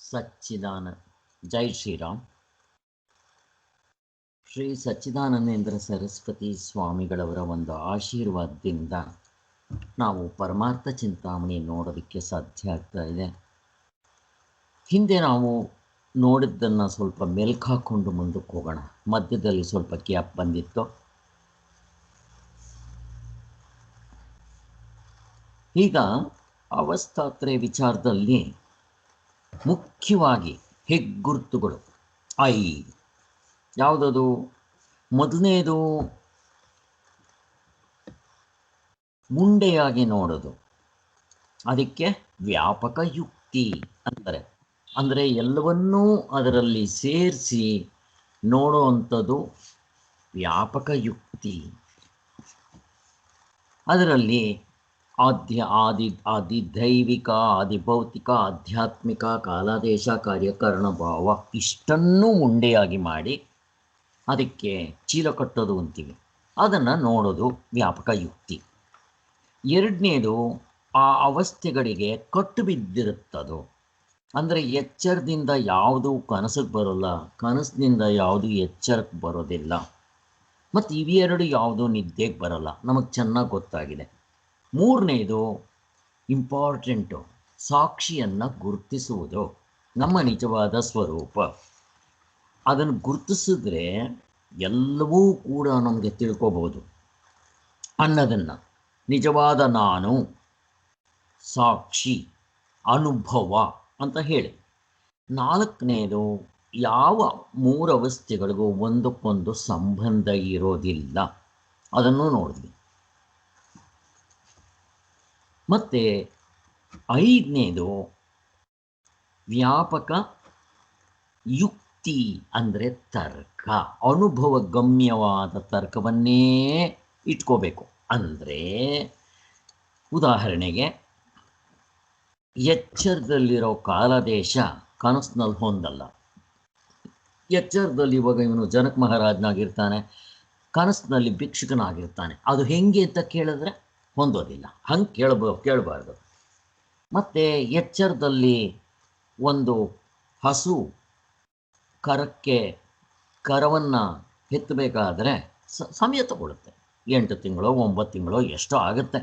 ಸಚ್ಚಿದಾನಂದ. ಜೈ ಶ್ರೀರಾಮ್. ಶ್ರೀ ಸಚ್ಚಿದಾನಂದೇಂದ್ರ ಸರಸ್ವತಿ ಸ್ವಾಮಿಗಳವರ ಒಂದು ಆಶೀರ್ವಾದದಿಂದ ನಾವು ಪರಮಾರ್ಥ ಚಿಂತಾಮಣಿ ನೋಡೋದಕ್ಕೆ ಸಾಧ್ಯ ಆಗ್ತಾ ಇದೆ. ಹಿಂದೆ ನಾವು ನೋಡಿದ್ದನ್ನು ಸ್ವಲ್ಪ ಮೆಲ್ಕು ಹಾಕ್ಕೊಂಡು ಮುಂದಕ್ಕೆ ಹೋಗೋಣ. ಮಧ್ಯದಲ್ಲಿ ಸ್ವಲ್ಪ ಗ್ಯಾಪ್ ಬಂದಿತ್ತು. ಈಗ ಅವಸ್ಥಾತ್ರಯ ವಿಚಾರದಲ್ಲಿ ಮುಖ್ಯವಾಗಿ ಹೆಗ್ಗುರುತುಗಳು ಯಾವುದದು? ಮೊದಲನೇದು ಮುಂಡೆಯಾಗಿ ನೋಡೋದು. ಅದಕ್ಕೆ ವ್ಯಾಪಕ ಯುಕ್ತಿ ಅಂತಾರೆ. ಅಂದರೆ ಎಲ್ಲವನ್ನೂ ಅದರಲ್ಲಿ ಸೇರಿಸಿ ನೋಡುವಂಥದ್ದು ವ್ಯಾಪಕ ಯುಕ್ತಿ. ಅದರಲ್ಲಿ ಆದಿದೈವಿಕ, ಆದಿಭೌತಿಕ, ಆಧ್ಯಾತ್ಮಿಕ, ಕಾಲದೇಶ, ಕಾರ್ಯಕಾರಣ ಭಾವ ಇಷ್ಟನ್ನೂ ಮುಂಡೆಯಾಗಿ ಮಾಡಿ ಅದಕ್ಕೆ ಚೀಲ ಕಟ್ಟೋದು ಅಂತೀವಿ. ಅದನ್ನು ನೋಡೋದು ವ್ಯಾಪಕ ಯುಕ್ತಿ. ಎರಡನೇದು ಆ ಅವಸ್ಥೆಗಳಿಗೆ ಕಟ್ಟು ಬಿದ್ದಿರುತ್ತದು. ಅಂದರೆ ಎಚ್ಚರದಿಂದ ಯಾವುದು ಕನಸಿಗೆ ಬರೋಲ್ಲ, ಕನಸಿನಿಂದ ಯಾವುದು ಎಚ್ಚರಕ್ಕೆ ಬರೋದಿಲ್ಲ. ಮತ್ತು ಇವೆರಡು ಯಾವುದು ನಿದ್ದೆಗೆ ಬರೋಲ್ಲ, ನಮಗೆ ಚೆನ್ನಾಗಿ ಗೊತ್ತಾಗಿದೆ. ಮೂರನೇದು ಇಂಪಾರ್ಟೆಂಟು, ಸಾಕ್ಷಿಯನ್ನು ಗುರುತಿಸುವುದು, ನಮ್ಮ ನಿಜವಾದ ಸ್ವರೂಪ. ಅದನ್ನು ಗುರುತಿಸಿದ್ರೆ ಎಲ್ಲವೂ ಕೂಡ ನಮಗೆ ತಿಳ್ಕೊಬೋದು ಅನ್ನೋದನ್ನು. ನಿಜವಾದ ನಾನು, ಸಾಕ್ಷಿ, ಅನುಭವ ಅಂತ ಹೇಳಿ. ನಾಲ್ಕನೇದು ಯಾವ ಮೂರು ಅವಸ್ಥೆಗಳಿಗೂ ಒಂದಕ್ಕೊಂದು ಸಂಬಂಧ ಇರೋದಿಲ್ಲ, ಅದನ್ನು ನೋಡಿದ್ವಿ. ಮತ್ತು ಐದನೇದು ವ್ಯಾಪಕ ಯುಕ್ತಿ, ಅಂದರೆ ತರ್ಕ, ಅನುಭವ ಗಮ್ಯವಾದ ತರ್ಕವನ್ನೇ ಇಟ್ಕೋಬೇಕು. ಅಂದರೆ ಉದಾಹರಣೆಗೆ ಎಚ್ಚರದಲ್ಲಿರೋ ಕಾಲದೇಶ ಕನಸಿನಲ್ಲಿ ಹೊಂದಲ್ಲ. ಎಚ್ಚರದಲ್ಲಿ ಇವಾಗ ಇವನು ಜನಕ ಮಹಾರಾಜನಾಗಿರ್ತಾನೆ, ಕನಸಿನಲ್ಲಿ ಭಿಕ್ಷುಕನಾಗಿರ್ತಾನೆ. ಅದು ಹೆಂಗೆ ಅಂತ ಕೇಳಿದ್ರೆ ಹೊಂದೋದಿಲ್ಲ, ಹಂಗೆ ಕೇಳಬಾರ್ದು. ಮತ್ತು ಎಚ್ಚರದಲ್ಲಿ ಒಂದು ಹಸು ಕರವನ್ನು ಎತ್ತಬೇಕಾದ್ರೆ ಸಮಯ ತಗೊಳುತ್ತೆ, 8 ತಿಂಗಳು 9 ತಿಂಗಳು ಎಷ್ಟೋ ಆಗುತ್ತೆ.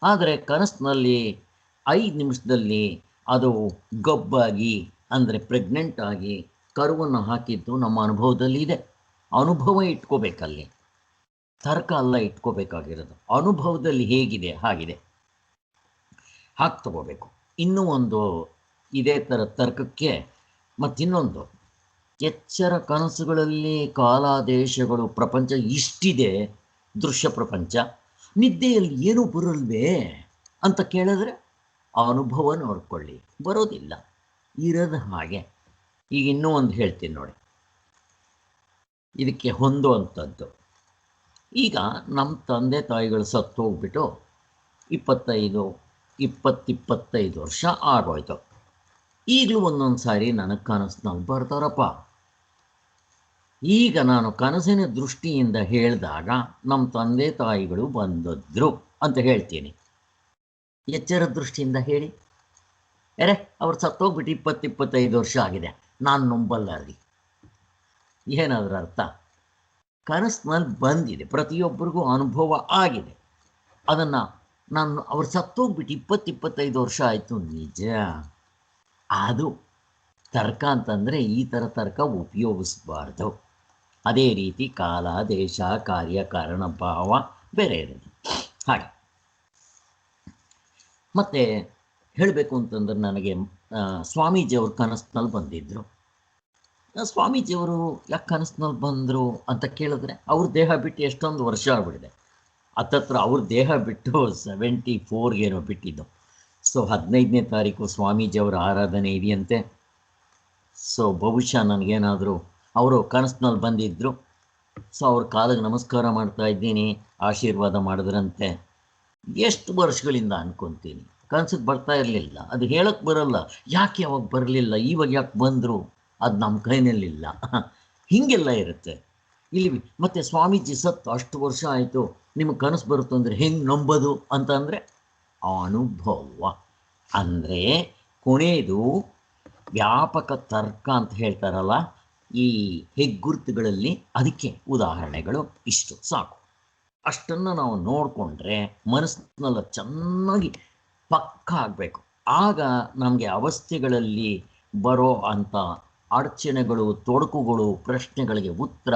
ಆದರೆ ಕನಸಿನಲ್ಲಿ 5 ನಿಮಿಷದಲ್ಲಿ ಅದು ಗಬ್ಬಾಗಿ, ಅಂದರೆ ಪ್ರೆಗ್ನೆಂಟ್ ಆಗಿ ಕರುವನ್ನು ಹಾಕಿದ್ದು ನಮ್ಮ ಅನುಭವದಲ್ಲಿ ಇದೆ. ಅನುಭವ ಇಟ್ಕೋಬೇಕಲ್ಲಿ, ತರ್ಕ ಅಲ್ಲ ಇಟ್ಕೋಬೇಕಾಗಿರೋದು. ಅನುಭವದಲ್ಲಿ ಹೇಗಿದೆ ಹಾಗಿದೆ, ಹಾಗೆ ತಗೋಬೇಕು. ಇನ್ನೂ ಒಂದು ಇದೇ ಥರ ತರ್ಕಕ್ಕೆ ಮತ್ತಿನ್ನೊಂದು, ಎಚ್ಚರ ಕನಸುಗಳಲ್ಲಿ ಕಾಲಾದೇಶಗಳು ಪ್ರಪಂಚ ಇಷ್ಟಿದೆ, ದೃಶ್ಯ ಪ್ರಪಂಚ, ನಿದ್ದೆಯಲ್ಲಿ ಏನೂ ಬರಲ್ವೇ ಅಂತ ಕೇಳಿದ್ರೆ ಅನುಭವ ನೋಡ್ಕೊಳ್ಳಿ, ಬರೋದಿಲ್ಲ, ಇರೋದು ಹಾಗೆ. ಈಗ ಇನ್ನೂ ಒಂದು ಹೇಳ್ತೀನಿ ನೋಡಿ, ಇದಕ್ಕೆ ಹೊಂದುವಂಥದ್ದು. ಈಗ ನಮ್ಮ ತಂದೆ ತಾಯಿಗಳು ಸತ್ತು ಹೋಗ್ಬಿಟ್ಟು 25 ವರ್ಷ ಆಗೋಯ್ತು. ಈಗಲೂ ಒಂದೊಂದು ಸಾರಿ ನನಗೆ ಕನಸಿನಲ್ಲಿ ಬರ್ತಾರಪ್ಪ. ಈಗ ನಾನು ಕನಸಿನ ದೃಷ್ಟಿಯಿಂದ ಹೇಳಿದಾಗ ನಮ್ಮ ತಂದೆ ತಾಯಿಗಳು ಬಂದದ್ರು ಅಂತ ಹೇಳ್ತೀನಿ. ಎಚ್ಚರ ದೃಷ್ಟಿಯಿಂದ ಹೇಳಿ, ಅವ್ರು ಸತ್ತೋಗ್ಬಿಟ್ಟು 20-25 ವರ್ಷ ಆಗಿದೆ, ನಾನು ನಂಬಲ್ಲಾರಿ. ಏನಾದರೂ ಅರ್ಥ? ಕನಸಿನಲ್ಲಿ ಬಂದಿದೆ, ಪ್ರತಿಯೊಬ್ಬರಿಗೂ ಅನುಭವ ಆಗಿದೆ. ಅದನ್ನು ಅವ್ರು ಸತ್ತೋಗ್ಬಿಟ್ಟು 20-25 ವರ್ಷ ಆಯಿತು, ನಿಜ. ಅದು ತರ್ಕ ಅಂತಂದರೆ ಈ ಥರ ತರ್ಕ ಉಪಯೋಗಿಸಬಾರ್ದು. ಅದೇ ರೀತಿ ಕಾಲ ದೇಶ ಕಾರ್ಯ ಕಾರಣ ಭಾವ ಬೇರೆ ಇರೋದು ಹಾಗೆ. ಮತ್ತು ಹೇಳಬೇಕು ಅಂತಂದ್ರೆ ನನಗೆ ಸ್ವಾಮೀಜಿಯವರು ಕನಸಿನಲ್ಲಿ ಬಂದಿದ್ದರು. ಸ್ವಾಮೀಜಿಯವರು ಯಾಕೆ ಕನಸಿನಲ್ಲಿ ಬಂದರು ಅಂತ ಕೇಳಿದ್ರೆ, ಅವ್ರ ದೇಹ ಬಿಟ್ಟು ಎಷ್ಟೊಂದು ವರ್ಷ ಆಗ್ಬಿಟ್ಟಿದೆ. ಹತ್ತತ್ರ ಅವ್ರ ದೇಹ ಬಿಟ್ಟು 74 ಬಿಟ್ಟಿದ್ದು. ಸೊ 15ನೇ ತಾರೀಕು ಸ್ವಾಮೀಜಿಯವರ ಆರಾಧನೆ ಇದೆಯಂತೆ. ಸೊ ಬಹುಶಃ ನನಗೇನಾದರೂ ಅವರು ಕನಸಿನಲ್ಲಿ ಬಂದಿದ್ದರು. ಸೊ ಅವ್ರ ಕಾಲಿಗೆ ನಮಸ್ಕಾರ ಮಾಡ್ತಾ ಇದ್ದೀನಿ, ಆಶೀರ್ವಾದ ಮಾಡಿದ್ರಂತೆ. ಎಷ್ಟು ವರ್ಷಗಳಿಂದ ಅನ್ಕೊತೀನಿ, ಕನಸಿಗೆ ಬರ್ತಾ ಇರಲಿಲ್ಲ, ಅದು ಹೇಳಕ್ಕೆ ಬರಲ್ಲ. ಯಾಕೆ ಅವಾಗ ಬರಲಿಲ್ಲ, ಇವಾಗ ಯಾಕೆ ಬಂದರು, ಅದು ನಮ್ಮ ಕೈನಲ್ಲಿಲ್ಲ. ಹೀಗೆಲ್ಲ ಇರುತ್ತೆ ಇಲ್ಲಿ. ಮತ್ತು ಸ್ವಾಮೀಜಿ ಸತ್ತು ಅಷ್ಟು ವರ್ಷ ಆಯಿತು, ನಿಮಗೆ ಕನಸು ಬರುತ್ತೆ ಅಂದರೆ ಹೆಂಗೆ ನಂಬೋದು ಅಂತಂದರೆ ಅನುಭವ. ಅಂದರೆ ಕೊನೆಯದು ವ್ಯಾಪಕ ತರ್ಕ ಅಂತ ಹೇಳ್ತಾರಲ್ಲ, ಈ ಹೆಗ್ಗುರುತುಗಳಲ್ಲಿ ಅದಕ್ಕೆ ಉದಾಹರಣೆಗಳು ಇಷ್ಟು ಸಾಕು. ಅಷ್ಟನ್ನು ನಾವು ನೋಡಿಕೊಂಡ್ರೆ ಮನಸ್ಸಿನೆಲ್ಲ ಚೆನ್ನಾಗಿ ಪಕ್ಕ ಆಗಬೇಕು. ಆಗ ನಮಗೆ ಅವಸ್ಥೆಗಳಲ್ಲಿ ಬರೋ ಅಂಥ ಅಡಚಣೆಗಳು, ತೊಡಕುಗಳು, ಪ್ರಶ್ನೆಗಳಿಗೆ ಉತ್ತರ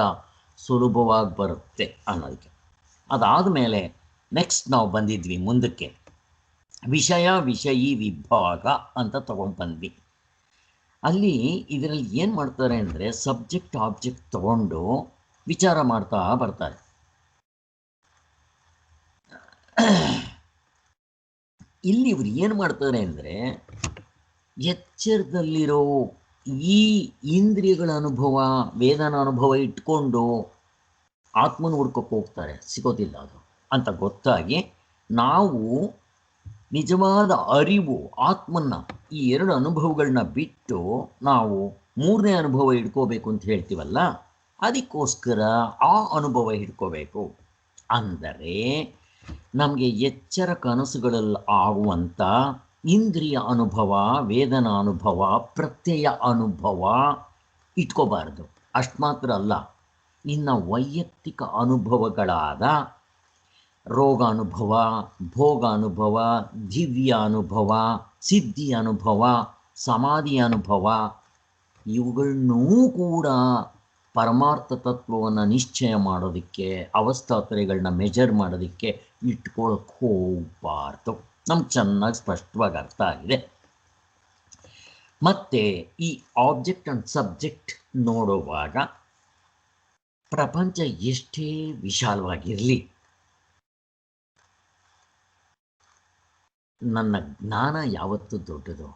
ಸುಲಭವಾಗಿ ಬರುತ್ತೆ ಅನ್ನೋದಕ್ಕೆ. ಅದಾದ ಮೇಲೆ ನೆಕ್ಸ್ಟ್ ನಾವು ಬಂದಿದ್ವಿ ಮುಂದಕ್ಕೆ, ವಿಷಯಿ ವಿಭಾಗ ಅಂತ ತಗೊಂಡ್ಬಂದ್ವಿ. ಅಲ್ಲಿ ಇದರಲ್ಲಿ ಏನು ಮಾಡ್ತಾರೆ ಅಂದರೆ ಸಬ್ಜೆಕ್ಟ್ ಆಬ್ಜೆಕ್ಟ್ ತಗೊಂಡು ವಿಚಾರ ಮಾಡ್ತಾ ಬರ್ತಾರೆ. ಇಲ್ಲಿ ಇವರು ಏನು ಮಾಡ್ತಾರೆ ಅಂದರೆ ಎಚ್ಚರದಲ್ಲಿರೋ ಈ ಇಂದ್ರಿಯಗಳ ಅನುಭವ, ವೇದನ ಅನುಭವ ಇಟ್ಕೊಂಡು ಆತ್ಮನ ಹುಡ್ಕೋಕ್ಕೆ ಹೋಗ್ತಾರೆ, ಸಿಗೋದಿಲ್ಲ ಅದು ಅಂತ ಗೊತ್ತಾಗಿ ನಾವು ನಿಜವಾದ ಅರಿವು ಆತ್ಮನ್ನ ಈ ಎರಡು ಅನುಭವಗಳನ್ನ ಬಿಟ್ಟು ನಾವು ಮೂರನೇ ಅನುಭವ ಹಿಡ್ಕೋಬೇಕು ಅಂತ ಹೇಳ್ತೀವಲ್ಲ, ಅದಕ್ಕೋಸ್ಕರ ಆ ಅನುಭವ ಹಿಡ್ಕೋಬೇಕು. ಅಂದರೆ ನಮಗೆ ಎಚ್ಚರ ಕನಸುಗಳಲ್ಲಿ ಆಗುವಂಥ ಇಂದ್ರಿಯ ಅನುಭವ, ವೇದನ ಅನುಭವ, ಪ್ರತ್ಯಯ ಅನುಭವ ಇಟ್ಕೋಬಾರ್ದು. ಅಷ್ಟು ಮಾತ್ರ ಅಲ್ಲ, ಇನ್ನು ವೈಯಕ್ತಿಕ ಅನುಭವಗಳಾದ ರೋಗ ಅನುಭವ, ಭೋಗ ಅನುಭವ, ದಿವ್ಯ ಅನುಭವ, ಸಿದ್ಧಿ ಅನುಭವ, ಸಮಾಧಿ ಅನುಭವ, ಇವುಗಳನ್ನೂ ಕೂಡ ಪರಮಾರ್ಥ ತತ್ವವನ್ನು ನಿಶ್ಚಯ ಮಾಡೋದಕ್ಕೆ, ಅವಸ್ಥಾತ್ರಯಗಳನ್ನ ಮೆಜರ್ ಮಾಡೋದಕ್ಕೆ ಇಟ್ಕೊಳಕ್ಕೆ ಹೋಗಬಾರ್ದು. ನಮ್ಗೆ ಚೆನ್ನಾಗಿ ಸ್ಪಷ್ಟವಾಗಿ ಅರ್ಥ ಆಗಿದೆ. ಮತ್ತು ಈ ಆಬ್ಜೆಕ್ಟ್ ಆ್ಯಂಡ್ ಸಬ್ಜೆಕ್ಟ್ ನೋಡುವಾಗ ಪ್ರಪಂಚ ಎಷ್ಟೇ ವಿಶಾಲವಾಗಿರಲಿ, ನನ್ನ ಜ್ಞಾನ ಯಾವತ್ತೂ ದೊಡ್ಡದು.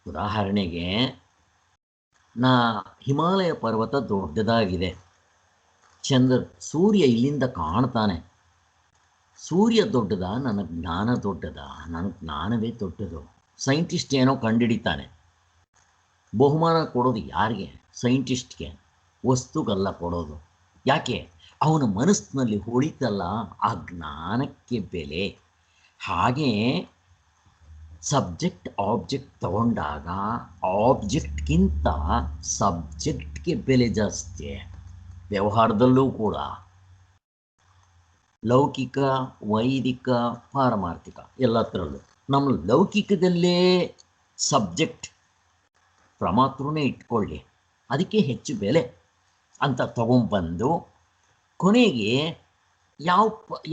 ಉದಾಹರಣೆಗೆ, ಹಿಮಾಲಯ ಪರ್ವತ ದೊಡ್ಡದಾಗಿದೆ, ಸೂರ್ಯ ಇಲ್ಲಿಂದ ಕಾಣ್ತಾನೆ. ಸೂರ್ಯ ದೊಡ್ಡದ, ನನ್ನ ಜ್ಞಾನ ದೊಡ್ಡದ? ನನ್ನ ಜ್ಞಾನವೇ ದೊಡ್ಡದು. ಸೈಂಟಿಸ್ಟ್ ಏನೋ ಕಂಡುಹಿಡಿತಾನೆ, ಬಹುಮಾನ ಕೊಡೋದು ಯಾರಿಗೆ? ಸೈಂಟಿಸ್ಟ್ಗೆ, ವಸ್ತುಗಲ್ಲ ಕೊಡೋದು. ಯಾಕೆ? ಅವನ ಮನಸ್ಸಿನಲ್ಲಿ ಹೊಳಿತಲ್ಲ ಆ ಜ್ಞಾನಕ್ಕೆ ಬೆಲೆ. ಹಾಗೆ ಸಬ್ಜೆಕ್ಟ್ ಆಬ್ಜೆಕ್ಟ್ ತಗೊಂಡಾಗ ಆಬ್ಜೆಕ್ಟ್ಗಿಂತ ಸಬ್ಜೆಕ್ಟ್ಗೆ ಬೆಲೆ ಜಾಸ್ತಿ. ವ್ಯವಹಾರದಲ್ಲೂ ಕೂಡ ಲೌಕಿಕ, ವೈದಿಕ, ಪಾರಮಾರ್ಥಿಕ ಎಲ್ಲದರಲ್ಲೂ ನಮ್ಮ ಲೌಕಿಕದಲ್ಲೇ ಸಬ್ಜೆಕ್ಟ್ ಪ್ರಮಾತ್ರನೇ ಇಟ್ಕೊಳ್ಳಿ, ಅದಕ್ಕೆ ಹೆಚ್ಚು ಬೆಲೆ ಅಂತ ತಗೊಂಡ್ಬಂದು ಕೊನೆಗೆ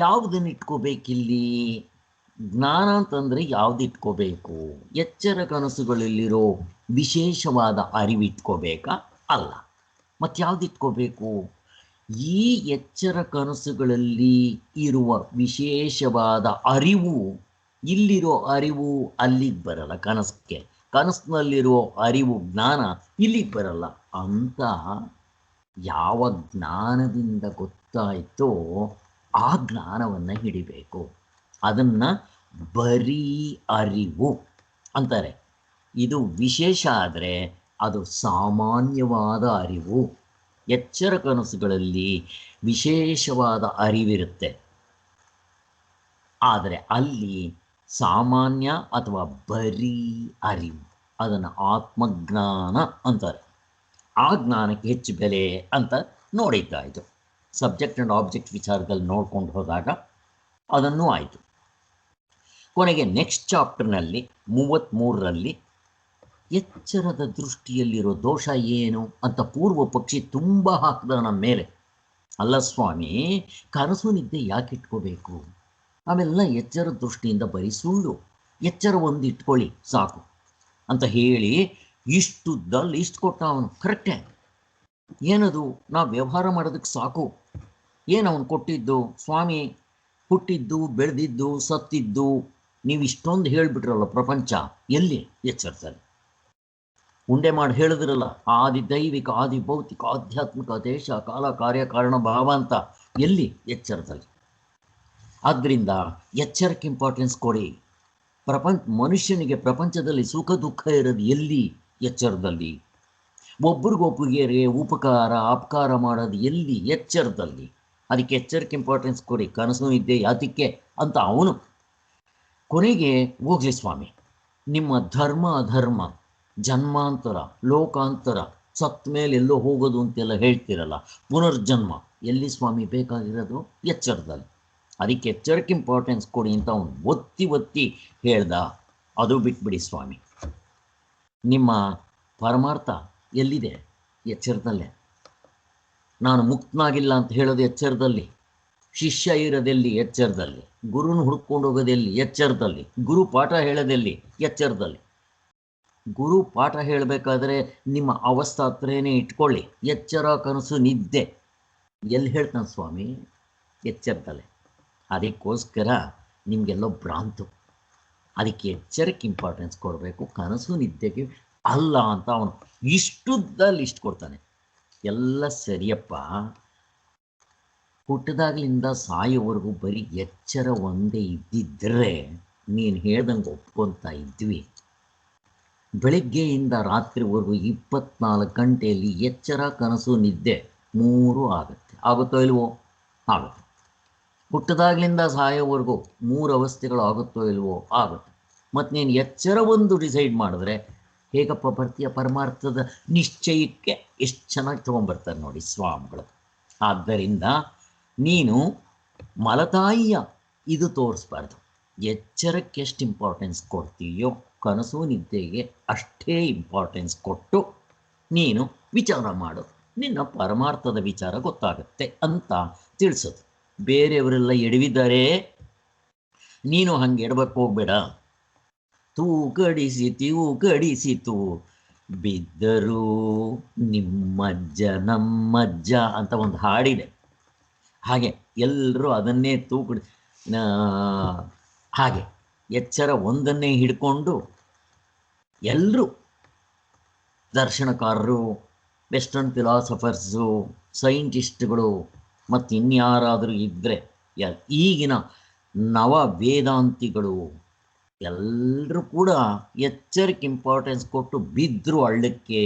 ಯಾವುದನ್ನು ಇಟ್ಕೋಬೇಕಿಲ್ಲಿ? ಜ್ಞಾನ ಅಂತಂದರೆ ಯಾವ್ದು ಇಟ್ಕೋಬೇಕು? ಎಚ್ಚರ ಕನಸುಗಳಲ್ಲಿರೋ ವಿಶೇಷವಾದ ಅರಿವು ಇಟ್ಕೋಬೇಕಾ? ಅಲ್ಲ. ಮತ್ತು ಯಾವ್ದು ಇಟ್ಕೋಬೇಕು? ಈ ಎಚ್ಚರ ಕನಸುಗಳಲ್ಲಿ ಇರುವ ವಿಶೇಷವಾದ ಅರಿವು, ಇಲ್ಲಿರೋ ಅರಿವು ಅಲ್ಲಿಗೆ ಬರಲ್ಲ. ಕನಸಿನಲ್ಲಿರೋ ಅರಿವು, ಜ್ಞಾನ ಇಲ್ಲಿಗೆ ಬರಲ್ಲ ಅಂತ ಯಾವ ಜ್ಞಾನದಿಂದ ಗೊತ್ತಾಯ್ತೋ ಆ ಜ್ಞಾನವನ್ನು ಹಿಡಿಬೇಕು. ಅದನ್ನು ಬರೀ ಅರಿವು ಅಂತಾರೆ. ಇದು ವಿಶೇಷ ಆದರೆ ಅದು ಸಾಮಾನ್ಯವಾದ ಅರಿವು. ಎಚ್ಚರ ಕನಸುಗಳಲ್ಲಿ ವಿಶೇಷವಾದ ಅರಿವಿರುತ್ತೆ, ಆದರೆ ಅಲ್ಲಿ ಸಾಮಾನ್ಯ ಅಥವಾ ಬರೀ ಅರಿವು, ಅದನ್ನು ಆತ್ಮಜ್ಞಾನ ಅಂತಾರೆ. ಆ ಜ್ಞಾನಕ್ಕೆ ಹೆಚ್ಚು ಬೆಲೆ ಅಂತ ನೋಡಿದ್ದಾಯಿತು. ಸಬ್ಜೆಕ್ಟ್ ಆ್ಯಂಡ್ ಆಬ್ಜೆಕ್ಟ್ ವಿಚಾರದಲ್ಲಿ ನೋಡ್ಕೊಂಡು ಹೋದಾಗ ಅದನ್ನೂ ಆಯಿತು. ಕೊನೆಗೆ ನೆಕ್ಸ್ಟ್ ಚಾಪ್ಟರ್ನಲ್ಲಿ 33ರಲ್ಲಿ ಎಚ್ಚರದ ದೃಷ್ಟಿಯಲ್ಲಿರೋ ದೋಷ ಏನು ಅಂತ ಪೂರ್ವ ಪಕ್ಷಿ ತುಂಬ ಹಾಕಿದ ನಮ್ಮ ಮೇಲೆ. ಅಲ್ಲ ಸ್ವಾಮಿ, ಕನಸು ನಿದ್ದೆ ಯಾಕೆ ಇಟ್ಕೋಬೇಕು? ಅವೆಲ್ಲ ಎಚ್ಚರ ದೃಷ್ಟಿಯಿಂದ ಬರೀ ಸುಳ್ಳು. ಎಚ್ಚರ ಒಂದು ಇಟ್ಕೊಳ್ಳಿ ಸಾಕು ಅಂತ ಹೇಳಿ ಇಷ್ಟುದ್ದಲ್ಲಿ ಇಷ್ಟು ಕೊಟ್ಟ ಅವನು. ಕರೆಕ್ಟೇ, ಏನದು? ನಾವು ವ್ಯವಹಾರ ಮಾಡೋದಕ್ಕೆ ಸಾಕು. ಏನು ಅವನು ಕೊಟ್ಟಿದ್ದು? ಸ್ವಾಮಿ ಹುಟ್ಟಿದ್ದು, ಬೆಳೆದಿದ್ದು, ಸತ್ತಿದ್ದು, ನೀವು ಇಷ್ಟೊಂದು ಹೇಳಿಬಿಟ್ರಲ್ಲ ಪ್ರಪಂಚ ಎಲ್ಲಿ? ಎಚ್ಚರದಲ್ಲಿ ಉಂಡೆ ಮಾಡಿ ಹೇಳಿದ್ರಲ್ಲ, ಆದಿ ದೈವಿಕ, ಆದಿ ಭೌತಿಕ, ಆಧ್ಯಾತ್ಮಿಕ, ದೇಶ, ಕಾಲ, ಕಾರ್ಯ, ಕಾರಣ, ಭಾವ ಅಂತ ಎಲ್ಲಿ? ಎಚ್ಚರದಲ್ಲಿ. ಆದ್ದರಿಂದ ಎಚ್ಚರಕ್ಕೆ ಇಂಪಾರ್ಟೆನ್ಸ್ ಕೊಡಿ. ಮನುಷ್ಯನಿಗೆ ಪ್ರಪಂಚದಲ್ಲಿ ಸುಖ ದುಃಖ ಇರೋದು ಎಲ್ಲಿ? ಎಚ್ಚರದಲ್ಲಿ. ಒಬ್ರಿಗೊಬ್ರಿಗೆ ಉಪಕಾರ ಅಪಕಾರ ಮಾಡೋದು ಎಲ್ಲಿ? ಎಚ್ಚರದಲ್ಲಿ. ಅದಕ್ಕೆ ಎಚ್ಚರಕ್ಕೆ ಇಂಪಾರ್ಟೆನ್ಸ್ ಕೊಡಿ. ಕನಸು ಇದ್ದೆ ಯಾತಕ್ಕೆ ಅಂತ ಅವನು. ಕೊನೆಗೆ ಹೋಗ್ಲಿ ಸ್ವಾಮಿ, ನಿಮ್ಮ ಧರ್ಮ ಅಧರ್ಮ ಜನ್ಮಾಂತರ, ಲೋಕಾಂತರ, ಸತ್ತ ಮೇಲೆ ಎಲ್ಲೋ ಹೋಗೋದು ಅಂತೆಲ್ಲ ಹೇಳ್ತಿರಲ್ಲ, ಪುನರ್ಜನ್ಮ ಎಲ್ಲಿ ಸ್ವಾಮಿ ಬೇಕಾಗಿರೋದು? ಎಚ್ಚರದಲ್ಲಿ. ಅದಕ್ಕೆ ಎಚ್ಚರಕ್ಕೆ ಇಂಪಾರ್ಟೆನ್ಸ್ ಕೊಡಿ ಅಂತ ಅವನು ಒತ್ತಿ ಒತ್ತಿ ಹೇಳ್ದ. ಅದು ಬಿಟ್ಬಿಡಿ ಸ್ವಾಮಿ, ನಿಮ್ಮ ಪರಮಾರ್ಥ ಎಲ್ಲಿದೆ? ಎಚ್ಚರದಲ್ಲೇ. ನಾನು ಮುಕ್ತನಾಗಿಲ್ಲ ಅಂತ ಹೇಳೋದು ಎಚ್ಚರದಲ್ಲಿ, ಶಿಷ್ಯ ಇರೋದೆಲ್ಲಿ? ಎಚ್ಚರದಲ್ಲಿ. ಗುರುನ ಹುಡ್ಕೊಂಡು ಹೋಗೋದೆಲ್ಲಿ? ಎಚ್ಚರದಲ್ಲಿ. ಗುರು ಪಾಠ ಹೇಳೋದೆಲ್ಲಿ? ಎಚ್ಚರದಲ್ಲಿ. ಗುರು ಪಾಠ ಹೇಳಬೇಕಾದ್ರೆ ನಿಮ್ಮ ಅವಸ್ಥೆ ಹತ್ರನೇ ಇಟ್ಕೊಳ್ಳಿ. ಎಚ್ಚರ, ಕನಸು, ನಿದ್ದೆ ಎಲ್ಲಿ ಹೇಳ್ತಾನೆ ಸ್ವಾಮಿ? ಎಚ್ಚರದಲ್ಲೇ. ಅದಕ್ಕೋಸ್ಕರ ನಿಮಗೆಲ್ಲೋ ಭ್ರಾಂತು. ಅದಕ್ಕೆ ಎಚ್ಚರಕ್ಕೆ ಇಂಪಾರ್ಟೆನ್ಸ್ ಕೊಡಬೇಕು, ಕನಸು ನಿದ್ದೆಗೆ ಅಲ್ಲ ಅಂತ ಅವನು ಇಷ್ಟುದ್ದ ಲಿಸ್ಟ್ ಕೊಡ್ತಾನೆ. ಎಲ್ಲ ಸರಿಯಪ್ಪ, ಹುಟ್ಟಿದಾಗಲಿಂದ ಸಾಯೋವರೆಗೂ ಬರೀ ಎಚ್ಚರ ಒಂದೇ ಇದ್ದಿದ್ದರೆ ನೀನು ಹೇಳ್ದಂಗೆ ಒಪ್ಕೊತಾ ಇದ್ವಿ. ಬೆಳಗ್ಗೆಯಿಂದ ರಾತ್ರಿವರೆಗೂ 24 ಗಂಟೆಯಲ್ಲಿ ಎಚ್ಚರ, ಕನಸು, ನಿದ್ದೆ 3 ಆಗುತ್ತೆ. ಆಗುತ್ತೋ ಇಲ್ವೋ? ಆಗುತ್ತೆ. ಹುಟ್ಟಿದಾಗಲಿಂದ ಸಾಯೋವರೆಗೂ 3 ಅವಸ್ಥೆಗಳು ಆಗುತ್ತೋ ಇಲ್ವೋ? ಆಗುತ್ತೆ. ಮತ್ತು ನೀನು ಎಚ್ಚರ ಒಂದು ಡಿಸೈಡ್ ಮಾಡಿದ್ರೆ ಹೇಗಪ್ಪ ಬರ್ತೀಯ ಪರಮಾರ್ಥದ ನಿಶ್ಚಯಕ್ಕೆ? ಎಷ್ಟು ಚೆನ್ನಾಗಿ ತೊಗೊಂಬರ್ತಾರೆ ನೋಡಿ ಸ್ವಾಮಿಗಳು. ಆದ್ದರಿಂದ ನೀನು ಮಲತಾಯಿಯ ಇದು ತೋರಿಸ್ಬಾರ್ದು. ಎಚ್ಚರಕ್ಕೆ ಎಷ್ಟು ಇಂಪಾರ್ಟೆನ್ಸ್ ಕೊಡ್ತೀಯೋ ಕನಸು ನಿದ್ದೆಗೆ ಅಷ್ಟೇ ಇಂಪಾರ್ಟೆನ್ಸ್ ಕೊಟ್ಟು ನೀನು ವಿಚಾರ ಮಾಡು, ನಿನ್ನ ಪರಮಾರ್ಥದ ವಿಚಾರ ಗೊತ್ತಾಗುತ್ತೆ ಅಂತ ತಿಳಿಸೋದು. ಬೇರೆಯವರೆಲ್ಲ ಎಡವಿದ್ದಾರೆ, ನೀನು ಹಂಗೆ ಎಡಬೇಕು ಹೋಗ್ಬೇಡ. ತೂಕಡಿಸಿತು ಬಿದ್ದರು ನಿಮ್ಮಜ್ಜ ನಮ್ಮಜ್ಜ ಅಂತ ಒಂದು ಹಾಡಿದೆ. ಹಾಗೆ ಎಲ್ಲರೂ ಅದನ್ನೇ ಹಾಗೆ ಎಚ್ಚರ ಒಂದನ್ನೇ ಹಿಡ್ಕೊಂಡು ಎಲ್ಲರೂ ದರ್ಶನಕಾರರು, ವೆಸ್ಟರ್ನ್ ಫಿಲಾಸಫರ್ಸು, ಸೈಂಟಿಸ್ಟ್ಗಳು ಮತ್ತು ಇನ್ಯಾರಾದರೂ ಇದ್ದರೆ ಈಗಿನ ನವ ವೇದಾಂತಿಗಳು ಎಲ್ಲರೂ ಕೂಡ ಎಚ್ಚರಕ್ಕೆ ಇಂಪಾರ್ಟೆನ್ಸ್ ಕೊಟ್ಟು ಬಿದ್ದರು ಹಳ್ಳಕ್ಕೆ.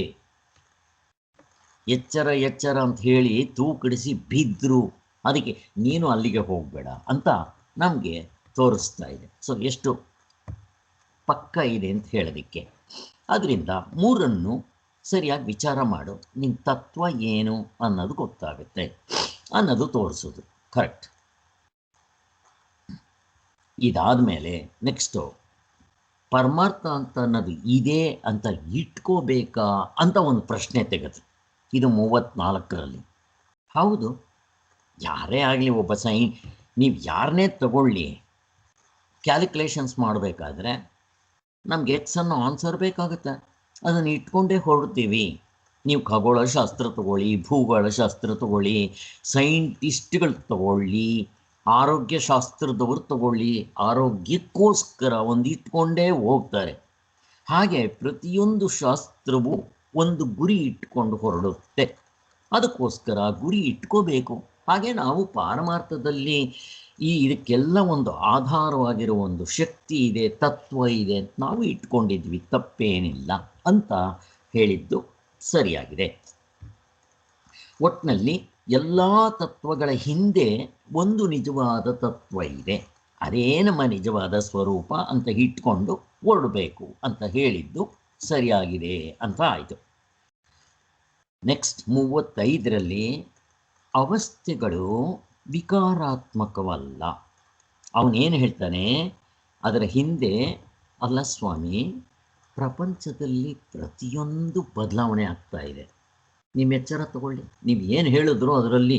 ಎಚ್ಚರ ಅಂತ ಹೇಳಿ ತೂಕಡಿಸಿ ಬಿದ್ದರು. ಅದಕ್ಕೆ ನೀನು ಅಲ್ಲಿಗೆ ಹೋಗಬೇಡ ಅಂತ ನಮಗೆ ತೋರಿಸ್ತಾ ಇದೆ. ಸೊ ಎಷ್ಟು ಪಕ್ಕ ಇದೆ ಅಂತ ಹೇಳೋದಕ್ಕೆ. ಅದರಿಂದ 3 ಸರಿಯಾಗಿ ವಿಚಾರ ಮಾಡು, ನಿನ್ನ ತತ್ವ ಏನು ಅನ್ನೋದು ಗೊತ್ತಾಗುತ್ತೆ ಅನ್ನೋದು ತೋರಿಸೋದು ಕರೆಕ್ಟ್. ಇದಾದ ಮೇಲೆ ನೆಕ್ಸ್ಟು ಪರಮಾರ್ಥ ಅಂತ ಅನ್ನೋದು ಇದೆ ಅಂತ ಇಟ್ಕೋಬೇಕಾ ಅಂತ ಒಂದು ಪ್ರಶ್ನೆ ತೆಗೆದು. ಇದು 34ರಲ್ಲಿ. ಹೌದು, ಯಾರೇ ಆಗಲಿ, ಒಬ್ಬ ನೀವು ಯಾರನ್ನೇ ತಗೊಳ್ಳಿ, ಕ್ಯಾಲ್ಕುಲೇಷನ್ಸ್ ಮಾಡಬೇಕಾದ್ರೆ ನಮ್ಗೆ ಎಕ್ಸನ್ನು ಆನ್ಸರ್ ಬೇಕಾಗುತ್ತೆ. ಅದನ್ನು ಇಟ್ಕೊಂಡೇ ಹೊರಡ್ತೀವಿ. ನೀವು ಖಗೋಳಶಾಸ್ತ್ರ ತಗೊಳ್ಳಿ, ಭೂಗೋಳಶಾಸ್ತ್ರ ತಗೊಳ್ಳಿ, ಸೈಂಟಿಸ್ಟ್ಗಳು ತಗೊಳ್ಳಿ, ಆರೋಗ್ಯಶಾಸ್ತ್ರದವರು ತಗೊಳ್ಳಿ, ಆರೋಗ್ಯಕ್ಕೋಸ್ಕರ ಒಂದು ಇಟ್ಕೊಂಡೇ ಹೋಗ್ತಾರೆ. ಹಾಗೆ ಪ್ರತಿಯೊಂದು ಶಾಸ್ತ್ರವೂ ಒಂದು ಗುರಿ ಇಟ್ಕೊಂಡು ಹೊರಡುತ್ತೆ. ಅದಕ್ಕೋಸ್ಕರ ಗುರಿ ಇಟ್ಕೋಬೇಕು. ಹಾಗೆ ನಾವು ಪಾರಮಾರ್ಥದಲ್ಲಿ ಇದಕ್ಕೆಲ್ಲ ಒಂದು ಆಧಾರವಾಗಿರೋ ಒಂದು ಶಕ್ತಿ ಇದೆ, ತತ್ವ ಇದೆ ಅಂತ ನಾವು ಇಟ್ಕೊಂಡಿದ್ವಿ, ತಪ್ಪೇನಿಲ್ಲ ಅಂತ ಹೇಳಿದ್ದು ಸರಿಯಾಗಿದೆ. ಒಟ್ಟಿನಲ್ಲಿ ಎಲ್ಲ ತತ್ವಗಳ ಹಿಂದೆ ಒಂದು ನಿಜವಾದ ತತ್ವ ಇದೆ, ಅದೇ ನಮ್ಮ ನಿಜವಾದ ಸ್ವರೂಪ ಅಂತ ಇಟ್ಕೊಂಡು ಹೊರಡಬೇಕು ಅಂತ ಹೇಳಿದ್ದು ಸರಿಯಾಗಿದೆ ಅಂತ ಆಯಿತು. ನೆಕ್ಸ್ಟ್ 35ರಲ್ಲಿ ಅವಸ್ಥೆಗಳು ವಿಕಾರಾತ್ಮಕವಲ್ಲ. ಅವನೇನು ಹೇಳ್ತಾನೆ ಅದರ ಹಿಂದೆ? ಅಲ್ಲ ಸ್ವಾಮಿ, ಪ್ರಪಂಚದಲ್ಲಿ ಪ್ರತಿಯೊಂದು ಬದಲಾವಣೆ ಆಗ್ತಾ ಇದೆ. ನಿಮ್ಮ ಎಚ್ಚರ ತಗೊಳ್ಳಿ, ನೀವು ಏನು ಹೇಳಿದ್ರು ಅದರಲ್ಲಿ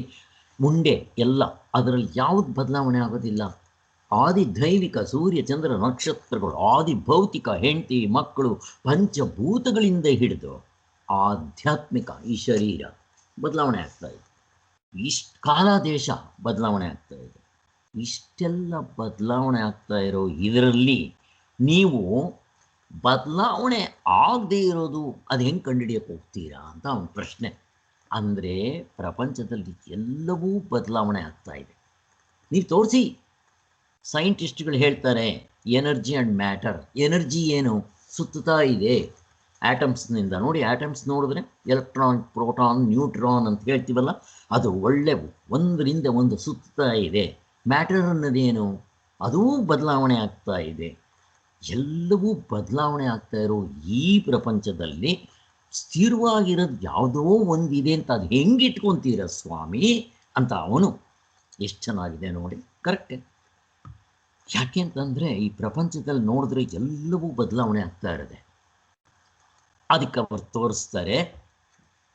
ಮುಂದೆ ಎಲ್ಲ, ಅದರಲ್ಲಿ ಯಾವುದು ಬದಲಾವಣೆ ಆಗೋದಿಲ್ಲ. ಆದಿ ದೈವಿಕ ಸೂರ್ಯ ಚಂದ್ರ ನಕ್ಷತ್ರಗಳು, ಆದಿ ಭೌತಿಕ ಹೆಂಡತಿ ಮಕ್ಕಳು, ಪಂಚಭೂತಗಳಿಂದ ಹಿಡಿದು ಆಧ್ಯಾತ್ಮಿಕ ಈ ಶರೀರ ಬದಲಾವಣೆ ಆಗ್ತಾ ಇದೆ. ಇಷ್ಟು ಕಾಲ ದೇಶ ಬದಲಾವಣೆ ಆಗ್ತಾ ಇದೆ. ಇಷ್ಟೆಲ್ಲ ಬದಲಾವಣೆ ಆಗ್ತಾ ಇರೋ ಇದರಲ್ಲಿ ನೀವು ಬದಲಾವಣೆ ಆಗದೇ ಇರೋದು ಅದು ಹೆಂಗೆ ಕಂಡುಹಿಡಿಯಕ್ಕೆ ಹೋಗ್ತೀರಾ ಅಂತ ಒಂದು ಪ್ರಶ್ನೆ. ಅಂದರೆ ಪ್ರಪಂಚದಲ್ಲಿ ಎಲ್ಲವೂ ಬದಲಾವಣೆ ಆಗ್ತಾ ಇದೆ. ನೀವು ತೋರಿಸಿ. ಸೈಂಟಿಸ್ಟ್ಗಳು ಹೇಳ್ತಾರೆ ಎನರ್ಜಿ ಆ್ಯಂಡ್ ಮ್ಯಾಟರ್. ಎನರ್ಜಿ ಏನು? ಸುತ್ತುತ್ತಾ ಇದೆ ಆಟಮ್ಸ್ನಿಂದ. ನೋಡಿ, ಆಟಮ್ಸ್ ನೋಡಿದ್ರೆ ಎಲೆಕ್ಟ್ರಾನ್, ಪ್ರೋಟಾನ್, ನ್ಯೂಟ್ರಾನ್ ಅಂತ ಹೇಳ್ತೀವಲ್ಲ, ಅದು ಒಳ್ಳೆ ಒಂದರಿಂದ ಒಂದು ಸುತ್ತಾ ಇದೆ. ಮ್ಯಾಟರ್ ಅನ್ನೋದೇನು? ಅದೂ ಬದಲಾವಣೆ ಆಗ್ತಾ ಇದೆ. ಎಲ್ಲವೂ ಬದಲಾವಣೆ ಆಗ್ತಾ ಇರೋ ಈ ಪ್ರಪಂಚದಲ್ಲಿ ಸ್ಥಿರವಾಗಿರೋದು ಯಾವುದೋ ಒಂದಿದೆ ಅಂತ ಅದು ಹೆಂಗಿಟ್ಕೊಂತೀರ ಸ್ವಾಮಿ ಅಂತ ಅವನು. ಎಷ್ಟು ಚೆನ್ನಾಗಿದೆ ನೋಡಿ, ಕರೆಕ್ಟೇ. ಯಾಕೆ ಅಂತಂದರೆ ಈ ಪ್ರಪಂಚದಲ್ಲಿ ನೋಡಿದ್ರೆ ಎಲ್ಲವೂ ಬದಲಾವಣೆ ಆಗ್ತಾ ಇರೋದೆ. ಅದಕ್ಕೆ ಅವರು ತೋರಿಸ್ತಾರೆ,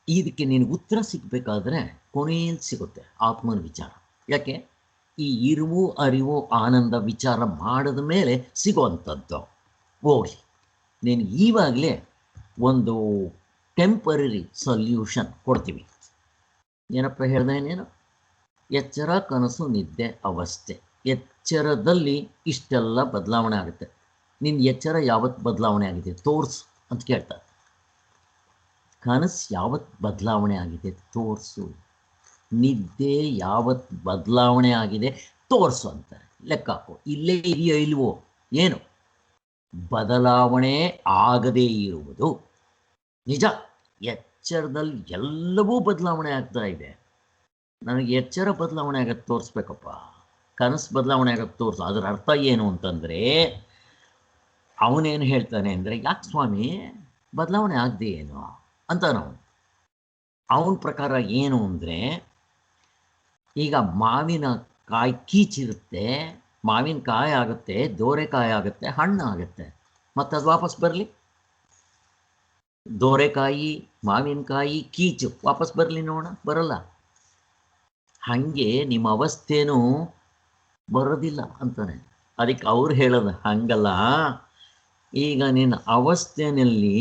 ಇದಕ್ಕೆ ನಿನಗೆ ಉತ್ತರ ಸಿಗಬೇಕಾದ್ರೆ ಕೊನೆಯಲ್ಲಿ ಸಿಗುತ್ತೆ ಆತ್ಮನ ವಿಚಾರ. ಯಾಕೆ? ಈ ಇರುವು ಅರಿವು ಆನಂದ ವಿಚಾರ ಮಾಡಿದ ಮೇಲೆ ಸಿಗುವಂಥದ್ದು. ಹೋಗಲಿ, ನೀನು ಈವಾಗಲೇ ಒಂದು ಟೆಂಪರರಿ ಸೊಲ್ಯೂಷನ್ ಕೊಡ್ತೀವಿ. ಏನಪ್ಪ ಹೇಳ್ದೆ ನೀನು? ಎಚ್ಚರ ಕನಸು ನಿದ್ದೆ ಅವಸ್ಥೆ. ಎಚ್ಚರದಲ್ಲಿ ಇಷ್ಟೆಲ್ಲ ಬದಲಾವಣೆ ಆಗುತ್ತೆ. ನಿನ್ನ ಎಚ್ಚರ ಯಾವತ್ತು ಬದಲಾವಣೆ ಆಗಿದೆ ತೋರಿಸು ಅಂತ ಕೇಳ್ತಾರೆ. ಕನಸು ಯಾವತ್ತು ಬದಲಾವಣೆ ಆಗಿದೆ ತೋರಿಸು. ನಿದ್ದೆ ಯಾವತ್ತು ಬದಲಾವಣೆ ಆಗಿದೆ ತೋರಿಸು ಅಂತಾರೆ. ಲೆಕ್ಕ ಹಾಕೋ, ಇಲ್ಲೇ ಇದೆಯೋ ಇಲ್ವೋ? ಏನು ಬದಲಾವಣೆ ಆಗದೇ ಇರುವುದು ನಿಜ. ಎಚ್ಚರದಲ್ಲಿ ಎಲ್ಲವೂ ಬದಲಾವಣೆ ಆಗ್ತಾ ಇದೆ. ನನಗೆ ಎಚ್ಚರ ಬದಲಾವಣೆ ಆಗೋದು ತೋರಿಸ್ಬೇಕಪ್ಪ, ಕನಸು ಬದಲಾವಣೆ ಆಗೋದು ತೋರಿಸು. ಅದರ ಅರ್ಥ ಏನು ಅಂತಂದರೆ, ಅವನೇನು ಹೇಳ್ತಾನೆ ಅಂದರೆ, ಯಾಕೆ ಸ್ವಾಮಿ ಬದಲಾವಣೆ ಆಗದೆ ಏನು ಅಂತ ನಾವು. ಅವನ ಪ್ರಕಾರ ಏನು ಅಂದರೆ, ಈಗ ಮಾವಿನಕಾಯಿ ಕೀಚಿರುತ್ತೆ, ಮಾವಿನಕಾಯಿ ಆಗುತ್ತೆ, ದೋರೆಕಾಯಿ ಆಗುತ್ತೆ, ಹಣ್ಣು ಆಗುತ್ತೆ, ಮತ್ತು ಅದು ವಾಪಸ್ ಬರಲಿ. ದೋರೆಕಾಯಿ ಮಾವಿನಕಾಯಿ ಕೀಚು ವಾಪಸ್ ಬರಲಿ ನೋಡೋಣ, ಬರಲ್ಲ. ಹಾಗೆ ನಿಮ್ಮ ಅವಸ್ಥೆನೂ ಬರೋದಿಲ್ಲ ಅಂತಾನೆ. ಅದಕ್ಕೆ ಅವ್ರು ಹೇಳೋದು ಹಂಗಲ್ಲ. ಈಗ ನಿನ್ನ ಅವಸ್ಥೆಯಲ್ಲಿ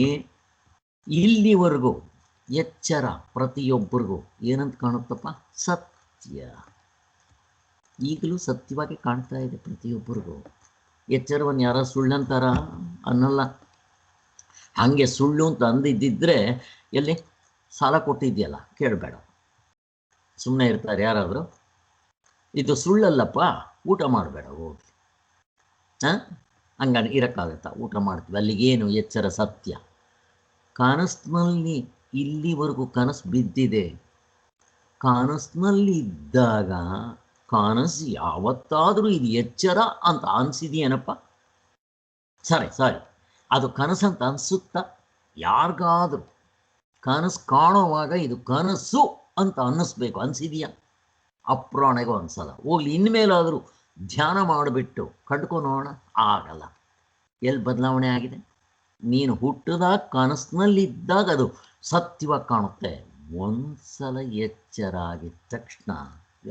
ಇಲ್ಲಿವರೆಗೂ ಎಚ್ಚರ ಪ್ರತಿಯೊಬ್ಬರಿಗೂ ಏನಂತ ಕಾಣುತ್ತಪ್ಪ? ಸತ್ಯ. ಈಗಲೂ ಸತ್ಯವಾಗಿ ಕಾಣ್ತಾ ಇದೆ ಪ್ರತಿಯೊಬ್ಬರಿಗೂ. ಎಚ್ಚರವನ್ನು ಯಾರ ಸುಳ್ಳಂತಾರ? ಅನ್ನಲ್ಲ. ಹಾಗೆ ಸುಳ್ಳು ಅಂತ ಅಂದಿದ್ದಿದ್ರೆ ಎಲ್ಲಿ ಸಾಲ ಕೊಟ್ಟಿದೆಯಲ್ಲ ಕೇಳಬೇಡ, ಸುಮ್ಮನೆ ಇರ್ತಾರೆ ಯಾರಾದರೂ. ಇದು ಸುಳ್ಳಲ್ಲಪ್ಪ, ಊಟ ಮಾಡಬೇಡ ಹೋಗಿ. ಹಂಗ ಇರೋಕ್ಕಾಗತ್ತಾ? ಊಟ ಮಾಡ್ತೀವಿ. ಅಲ್ಲಿಗೇನು ಎಚ್ಚರ ಸತ್ಯ. ಕನಸಿನಲ್ಲಿ ಇಲ್ಲಿವರೆಗೂ ಕನಸು ಬಿದ್ದಿದೆ. ಕನಸಿನಲ್ಲಿ ಇದ್ದಾಗ ಕನಸು ಯಾವತ್ತಾದರೂ ಇದು ಎಚ್ಚರ ಅಂತ ಅನಿಸಿದೆಯೇನಪ್ಪ? ಸರಿ, ಅದು ಕನಸಂತ ಅನಿಸುತ್ತಾ? ಯಾರಿಗಾದರೂ ಕನಸು ಕಾಣುವಾಗ ಇದು ಕನಸು ಅಂತ ಅನ್ನಿಸ್ಬೇಕು, ಅನಿಸಿದೆಯಾ? ಅಪ್ರಾಣೆಗೂ ಅನಿಸಲ್ಲ. ಹೋಗ್ಲಿ, ಇನ್ಮೇಲಾದರೂ ಧ್ಯಾನ ಮಾಡಿಬಿಟ್ಟು ಕಂಡುಕೊಳ್ಳೋಣ. ಆಗಲ್ಲ. ಎಲ್ಲಿ ಬದಲಾವಣೆ ಆಗಿದೆ? ನೀನು ಹುಟ್ಟಿದಾಗ ಕನಸಿನಲ್ಲಿದ್ದಾಗ ಅದು ಸತ್ಯವಾಗಿ ಕಾಣುತ್ತೆ. ಒಂದ್ಸಲ ಎಚ್ಚರ ಆಗಿದ ತಕ್ಷಣ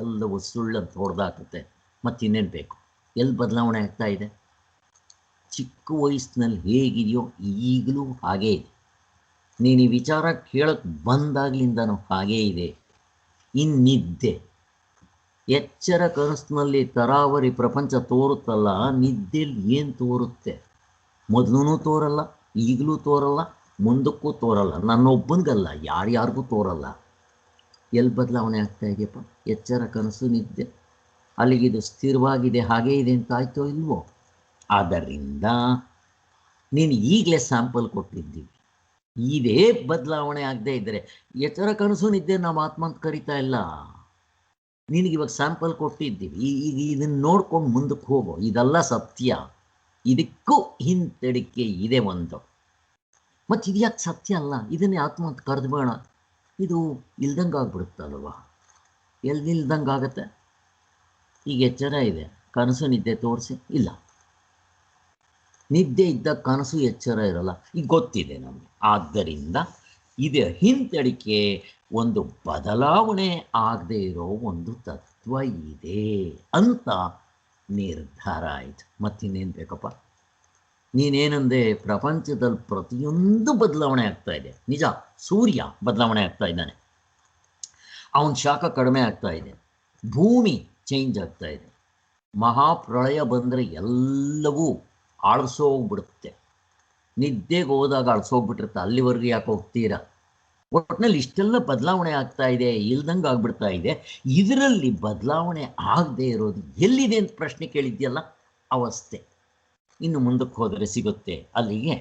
ಎಲ್ಲವೂ ಸುಳ್ಳಂತ ಹೊಡೆದಾಕುತ್ತೆ. ಮತ್ತಿನ್ನೇನು ಬೇಕು? ಎಲ್ಲಿ ಬದಲಾವಣೆ ಆಗ್ತಾ ಇದೆ? ಚಿಕ್ಕ ವಯಸ್ಸಿನಲ್ಲಿ ಹೇಗಿದೆಯೋ ಈಗಲೂ ಹಾಗೇ ಇದೆ. ನೀನು ಈ ವಿಚಾರ ಕೇಳಕ್ಕೆ ಬಂದಾಗಲಿಂದನೂ ಹಾಗೇ ಇದೆ. ಇನ್ನಿದ್ದೆ ಎಚ್ಚರ ಕನಸಿನಲ್ಲಿ ತರಾವರಿ ಪ್ರಪಂಚ ತೋರುತ್ತಲ್ಲ, ನಿದ್ದೆಯಲ್ಲಿ ಏನು ತೋರುತ್ತೆ? ಮೊದಲೂ ತೋರಲ್ಲ, ಈಗಲೂ ತೋರಲ್ಲ, ಮುಂದಕ್ಕೂ ತೋರಲ್ಲ. ನನ್ನೊಬ್ಬನಿಗಲ್ಲ, ಯಾರ್ಯಾರಿಗೂ ತೋರಲ್ಲ. ಎಲ್ಲಿ ಬದಲಾವಣೆ ಆಗ್ತಾ ಇದೆಯಪ್ಪ? ಎಚ್ಚರ ಕನಸು ನಿದ್ದೆ ಅಲ್ಲಿಗಿದು ಸ್ಥಿರವಾಗಿದೆ, ಹಾಗೇ ಇದೆ ಅಂತ ಆಯ್ತೋ ಇಲ್ವೋ? ಆದ್ದರಿಂದ ನೀನು ಈಗಲೇ ಸ್ಯಾಂಪಲ್ ಕೊಟ್ಟಿದ್ದೀವಿ. ಇದೇ ಬದಲಾವಣೆ ಆಗದೆ ಇದ್ದರೆ ಎಚ್ಚರ ಕನಸು ನಿದ್ದೆ ನಾವು ಆತ್ಮ ಅಂತ ಕರಿತಾ ಇಲ್ಲ. ನಿನಗಿವಾಗ ಸ್ಯಾಂಪಲ್ ಕೊಟ್ಟಿದ್ದೀವಿ, ಈಗ ಇದನ್ನು ನೋಡ್ಕೊಂಡು ಮುಂದಕ್ಕೆ ಹೋಗೋ. ಇದೆಲ್ಲ ಸತ್ಯ, ಇದಕ್ಕೂ ಹಿಂತೆಡಿಕೆ ಇದೆ ಒಂದು. ಮತ್ತು ಇದು ಯಾಕೆ ಸತ್ಯ ಅಲ್ಲ? ಇದನ್ನೇ ಆತ್ಮ ಅಂತ ಕರೆದು ಬೇಡ. ಇದು ಇಲ್ದಂಗೆ ಆಗ್ಬಿಡುತ್ತಲ್ವ? ಎಲ್ಲಿಲ್ದಂಗೆ ಆಗುತ್ತೆ? ಈಗ ಎಚ್ಚರ ಇದೆ, ಕನಸು ನಿದ್ದೆ ತೋರಿಸಿ ಇಲ್ಲ. ನಿದ್ದೆ ಇದ್ದಾಗ ಕನಸು ಎಚ್ಚರ ಇರಲ್ಲ, ಈಗ ಗೊತ್ತಿದೆ ನಮಗೆ. ಆದ್ದರಿಂದ ಇದು ಹಿಂತೆಡಿಕೆ, ಒಂದು ಬದಲಾವಣೆ ಆಗದೆ ಇರೋ ಒಂದು ತತ್ವ ಇದೆ ಅಂತ ನಿರ್ಧಾರ ಆಯಿತು. ಮತ್ತಿನ್ನೇನು ಬೇಕಪ್ಪ? ನೀನೇನಂದೆ? ಪ್ರಪಂಚದಲ್ಲಿ ಪ್ರತಿಯೊಂದು ಬದಲಾವಣೆ ಆಗ್ತಾ ಇದೆ. ನಿಜ, ಸೂರ್ಯ ಬದಲಾವಣೆ ಆಗ್ತಾ ಇದ್ದಾನೆ, ಅವನ ಶಾಖ ಕಡಿಮೆ ಆಗ್ತಾ ಇದೆ, ಭೂಮಿ ಚೇಂಜ್ ಆಗ್ತಾ ಇದೆ. ಮಹಾಪ್ರಳಯ ಬಂದರೆ ಎಲ್ಲವೂ ಆಳಿಸೋಗ್ಬಿಡುತ್ತೆ. ನಿದ್ದೆಗೆ ಹೋದಾಗ ಅಳಿಸೋಗ್ಬಿಟ್ಟಿರುತ್ತೆ, ಅಲ್ಲಿವರೆಗೂ ಯಾಕೆ ಹೋಗ್ತೀರಾ? ಒಟ್ಟಿನಲ್ಲಿ ಇಷ್ಟೆಲ್ಲ ಬದಲಾವಣೆ ಆಗ್ತಾ ಇದೆ, ಇಲ್ದಂಗೆ ಆಗ್ಬಿಡ್ತಾ ಇದೆ. ಇದರಲ್ಲಿ ಬದಲಾವಣೆ ಆಗದೆ ಇರೋದು ಎಲ್ಲಿದೆ ಅಂತ ಪ್ರಶ್ನೆ ಕೇಳಿದ್ಯಲ್ಲ, ಅವಸ್ಥೆ. ಇನ್ನು ಮುಂದಕ್ಕೆ ಹೋದರೆ ಸಿಗುತ್ತೆ. ಅಲ್ಲಿಗೆ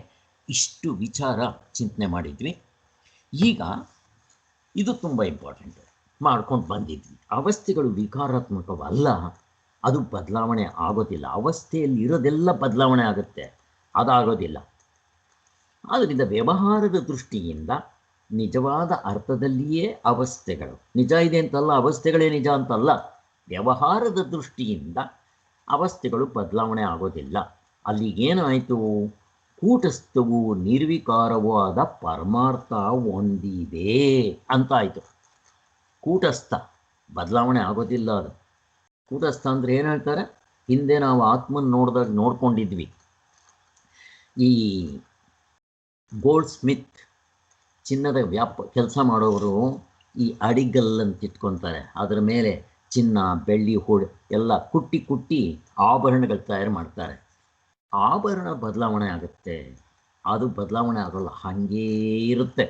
ಇಷ್ಟು ವಿಚಾರ ಚಿಂತನೆ ಮಾಡಿದ್ವಿ. ಈಗ ಇದು ತುಂಬ ಇಂಪಾರ್ಟೆಂಟ್ ಮಾಡ್ಕೊಂಡು ಬಂದಿದ್ವಿ. ಅವಸ್ಥೆಗಳು ವಿಕಾರಾತ್ಮಕವಲ್ಲ, ಅದು ಬದಲಾವಣೆ ಆಗೋದಿಲ್ಲ. ಅವಸ್ಥೆಯಲ್ಲಿ ಇರೋದೆಲ್ಲ ಬದಲಾವಣೆ ಆಗುತ್ತೆ. ಅದಾಗೋದಿಲ್ಲ. ಆದ್ದರಿಂದ ವ್ಯವಹಾರದ ದೃಷ್ಟಿಯಿಂದ ನಿಜವಾದ ಅರ್ಥದಲ್ಲಿಯೇ ಅವಸ್ಥೆಗಳು ನಿಜ ಇದೆ ಅಂತಲ್ಲ, ಅವಸ್ಥೆಗಳೇ ನಿಜ ಅಂತಲ್ಲ. ವ್ಯವಹಾರದ ದೃಷ್ಟಿಯಿಂದ ಅವಸ್ಥೆಗಳು ಬದಲಾವಣೆ ಆಗೋದಿಲ್ಲ. ಅಲ್ಲಿಗೇನಾಯಿತು? ಕೂಟಸ್ಥವು ನಿರ್ವಿಕಾರವೂ ಆದ ಪರಮಾರ್ಥ ಹೊಂದಿದೆ ಅಂತಾಯಿತು. ಕೂಟಸ್ಥ ಬದಲಾವಣೆ ಆಗೋದಿಲ್ಲ. ಅದು ಕೂಟಸ್ಥ ಅಂದರೆ ಏನು ಹೇಳ್ತಾರೆ? ಹಿಂದೆ ನಾವು ಆತ್ಮನ ನೋಡ್ಕೊಂಡಿದ್ವಿ. ಈ ಗೋಲ್ಡ್ ಸ್ಮಿತ್, ಚಿನ್ನದ ಕೆಲಸ ಮಾಡೋರು ಈ ಅಡಿಗಲ್ಲಂತ ಇಟ್ಕೊತಾರೆ. ಅದರ ಮೇಲೆ ಚಿನ್ನ ಬೆಳ್ಳಿ ಎಲ್ಲ ಕುಟ್ಟಿ ಆಭರಣಗಳು ತಯಾರು ಮಾಡ್ತಾರೆ. ಆಭರಣ ಬದಲಾವಣೆ ಆಗುತ್ತೆ, ಅದು ಬದಲಾವಣೆ ಆಗೋಲ್ಲ, ಹಾಗೇ ಇರುತ್ತೆ.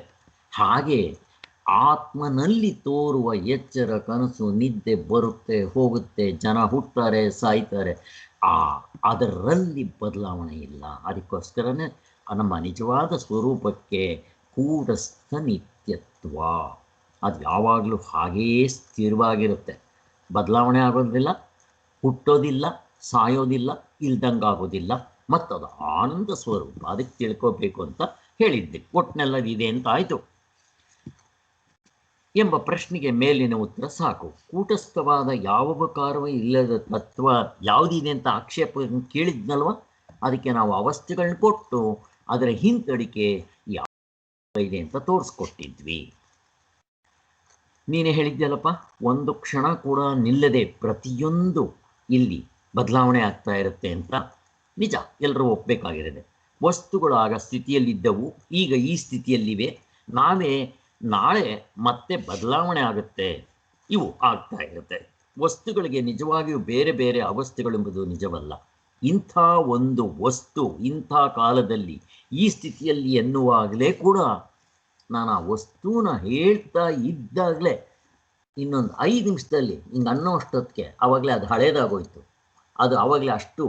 ಹಾಗೆ ಆತ್ಮನಲ್ಲಿ ತೋರುವ ಎಚ್ಚರ, ಕನಸು, ನಿದ್ದೆ ಬರುತ್ತೆ ಹೋಗುತ್ತೆ, ಜನ ಹುಟ್ಟುತ್ತಾರೆ ಸಾಯ್ತಾರೆ, ಅದರಲ್ಲಿ ಬದಲಾವಣೆ ಇಲ್ಲ. ಅದಕ್ಕೋಸ್ಕರನೇ ನಮ್ಮ ನಿಜವಾದ ಸ್ವರೂಪಕ್ಕೆ ಕೂಟಸ್ಥ ನಿತ್ಯತ್ವ, ಅದು ಯಾವಾಗಲೂ ಹಾಗೇ ಸ್ಥಿರವಾಗಿರುತ್ತೆ, ಬದಲಾವಣೆ ಆಗೋದಿಲ್ಲ, ಹುಟ್ಟೋದಿಲ್ಲ, ಸಾಯೋದಿಲ್ಲ, ಇಲ್ದಂಗಾಗೋದಿಲ್ಲ. ಮತ್ತದು ಆನಂದ ಸ್ವರೂಪ. ಅದಕ್ಕೆ ತಿಳ್ಕೋಬೇಕು ಅಂತ ಹೇಳಿದ್ದೆ. ಒಟ್ಟಿನೆಲ್ಲದಿದೆ ಅಂತ ಆಯಿತು ಎಂಬ ಪ್ರಶ್ನೆಗೆ ಮೇಲಿನ ಉತ್ತರ ಸಾಕು. ಕೂಟಸ್ಥವಾದ ಯಾವ ಉಪಕಾರವೂ ಇಲ್ಲದ ತತ್ವ ಯಾವುದಿದೆ ಅಂತ ಆಕ್ಷೇಪ ಕೇಳಿದ್ನಲ್ವ, ಅದಕ್ಕೆ ನಾವು ಅವಸ್ಥೆಗಳನ್ನ ಕೊಟ್ಟು ಅದರ ಹಿಂತಡಿಕೆ ಯಾವ ಇದೆ ಅಂತ ತೋರಿಸ್ಕೊಟ್ಟಿದ್ವಿ. ನೀನೇ ಹೇಳಿದ್ಯಲ್ಲಪ್ಪ, ಒಂದು ಕ್ಷಣ ಕೂಡ ನಿಲ್ಲದೆ ಪ್ರತಿಯೊಂದು ಇಲ್ಲಿ ಬದಲಾವಣೆ ಆಗ್ತಾ ಇರುತ್ತೆ ಅಂತ. ನಿಜ, ಎಲ್ಲರೂ ಒಪ್ಪಬೇಕಾಗಿರುತ್ತೆ. ವಸ್ತುಗಳು ಆಗ ಸ್ಥಿತಿಯಲ್ಲಿದ್ದವು, ಈಗ ಈ ಸ್ಥಿತಿಯಲ್ಲಿವೆ. ನಾಳೆ ಮತ್ತೆ ಬದಲಾವಣೆ ಆಗುತ್ತೆ, ಇವು ಆಗ್ತಾ ಇರುತ್ತೆ. ವಸ್ತುಗಳಿಗೆ ನಿಜವಾಗಿಯೂ ಬೇರೆ ಬೇರೆ ಅವಸ್ಥೆಗಳೆಂಬುದು ನಿಜವಲ್ಲ. ಇಂಥ ಒಂದು ವಸ್ತು ಇಂಥ ಕಾಲದಲ್ಲಿ ಈ ಸ್ಥಿತಿಯಲ್ಲಿ ಎನ್ನುವಾಗಲೇ ಕೂಡ ನಾನು ಆ ವಸ್ತುನ ಹೇಳ್ತಾ ಇದ್ದಾಗಲೇ ಇನ್ನೊಂದು 5 ನಿಮಿಷದಲ್ಲಿ ಹಿಂಗೆ ಅನ್ನೋ ಅಷ್ಟೊತ್ತಿಗೆ ಆವಾಗಲೇ ಅದು ಹಳೇದಾಗೋಯ್ತು, ಅದು ಆವಾಗಲೇ ಅಷ್ಟು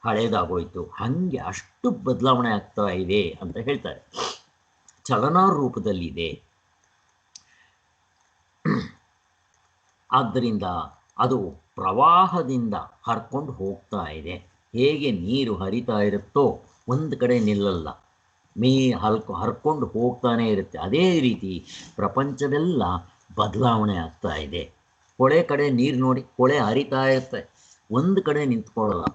ಹಳೇದಾಗೋಯ್ತು. ಹಾಗೆ ಅಷ್ಟು ಬದಲಾವಣೆ ಆಗ್ತಾ ಇದೆ ಅಂತ ಹೇಳ್ತಾರೆ. ಚಲನಾ ರೂಪದಲ್ಲಿದೆ. ಆದ್ದರಿಂದ ಅದು ಪ್ರವಾಹದಿಂದ ಹರ್ಕೊಂಡು ಹೋಗ್ತಾ ಇದೆ. ಹೇಗೆ ನೀರು ಹರಿತಾ ಇರುತ್ತೋ ಒಂದು ಕಡೆ ನಿಲ್ಲಲ್ಲ, ಹರ್ಕೊಂಡು ಹೋಗ್ತಾನೆ ಇರುತ್ತೆ. ಅದೇ ರೀತಿ ಪ್ರಪಂಚವೆಲ್ಲ ಬದಲಾವಣೆ ಆಗ್ತಾ ಇದೆ. ಹೊಳೆ ಕಡೆ ನೀರು ನೋಡಿ, ಹೊಳೆ ಹರಿತಾ ಇರುತ್ತೆ, ಒಂದು ಕಡೆ ನಿಂತ್ಕೊಳ್ಳಲ್ಲ,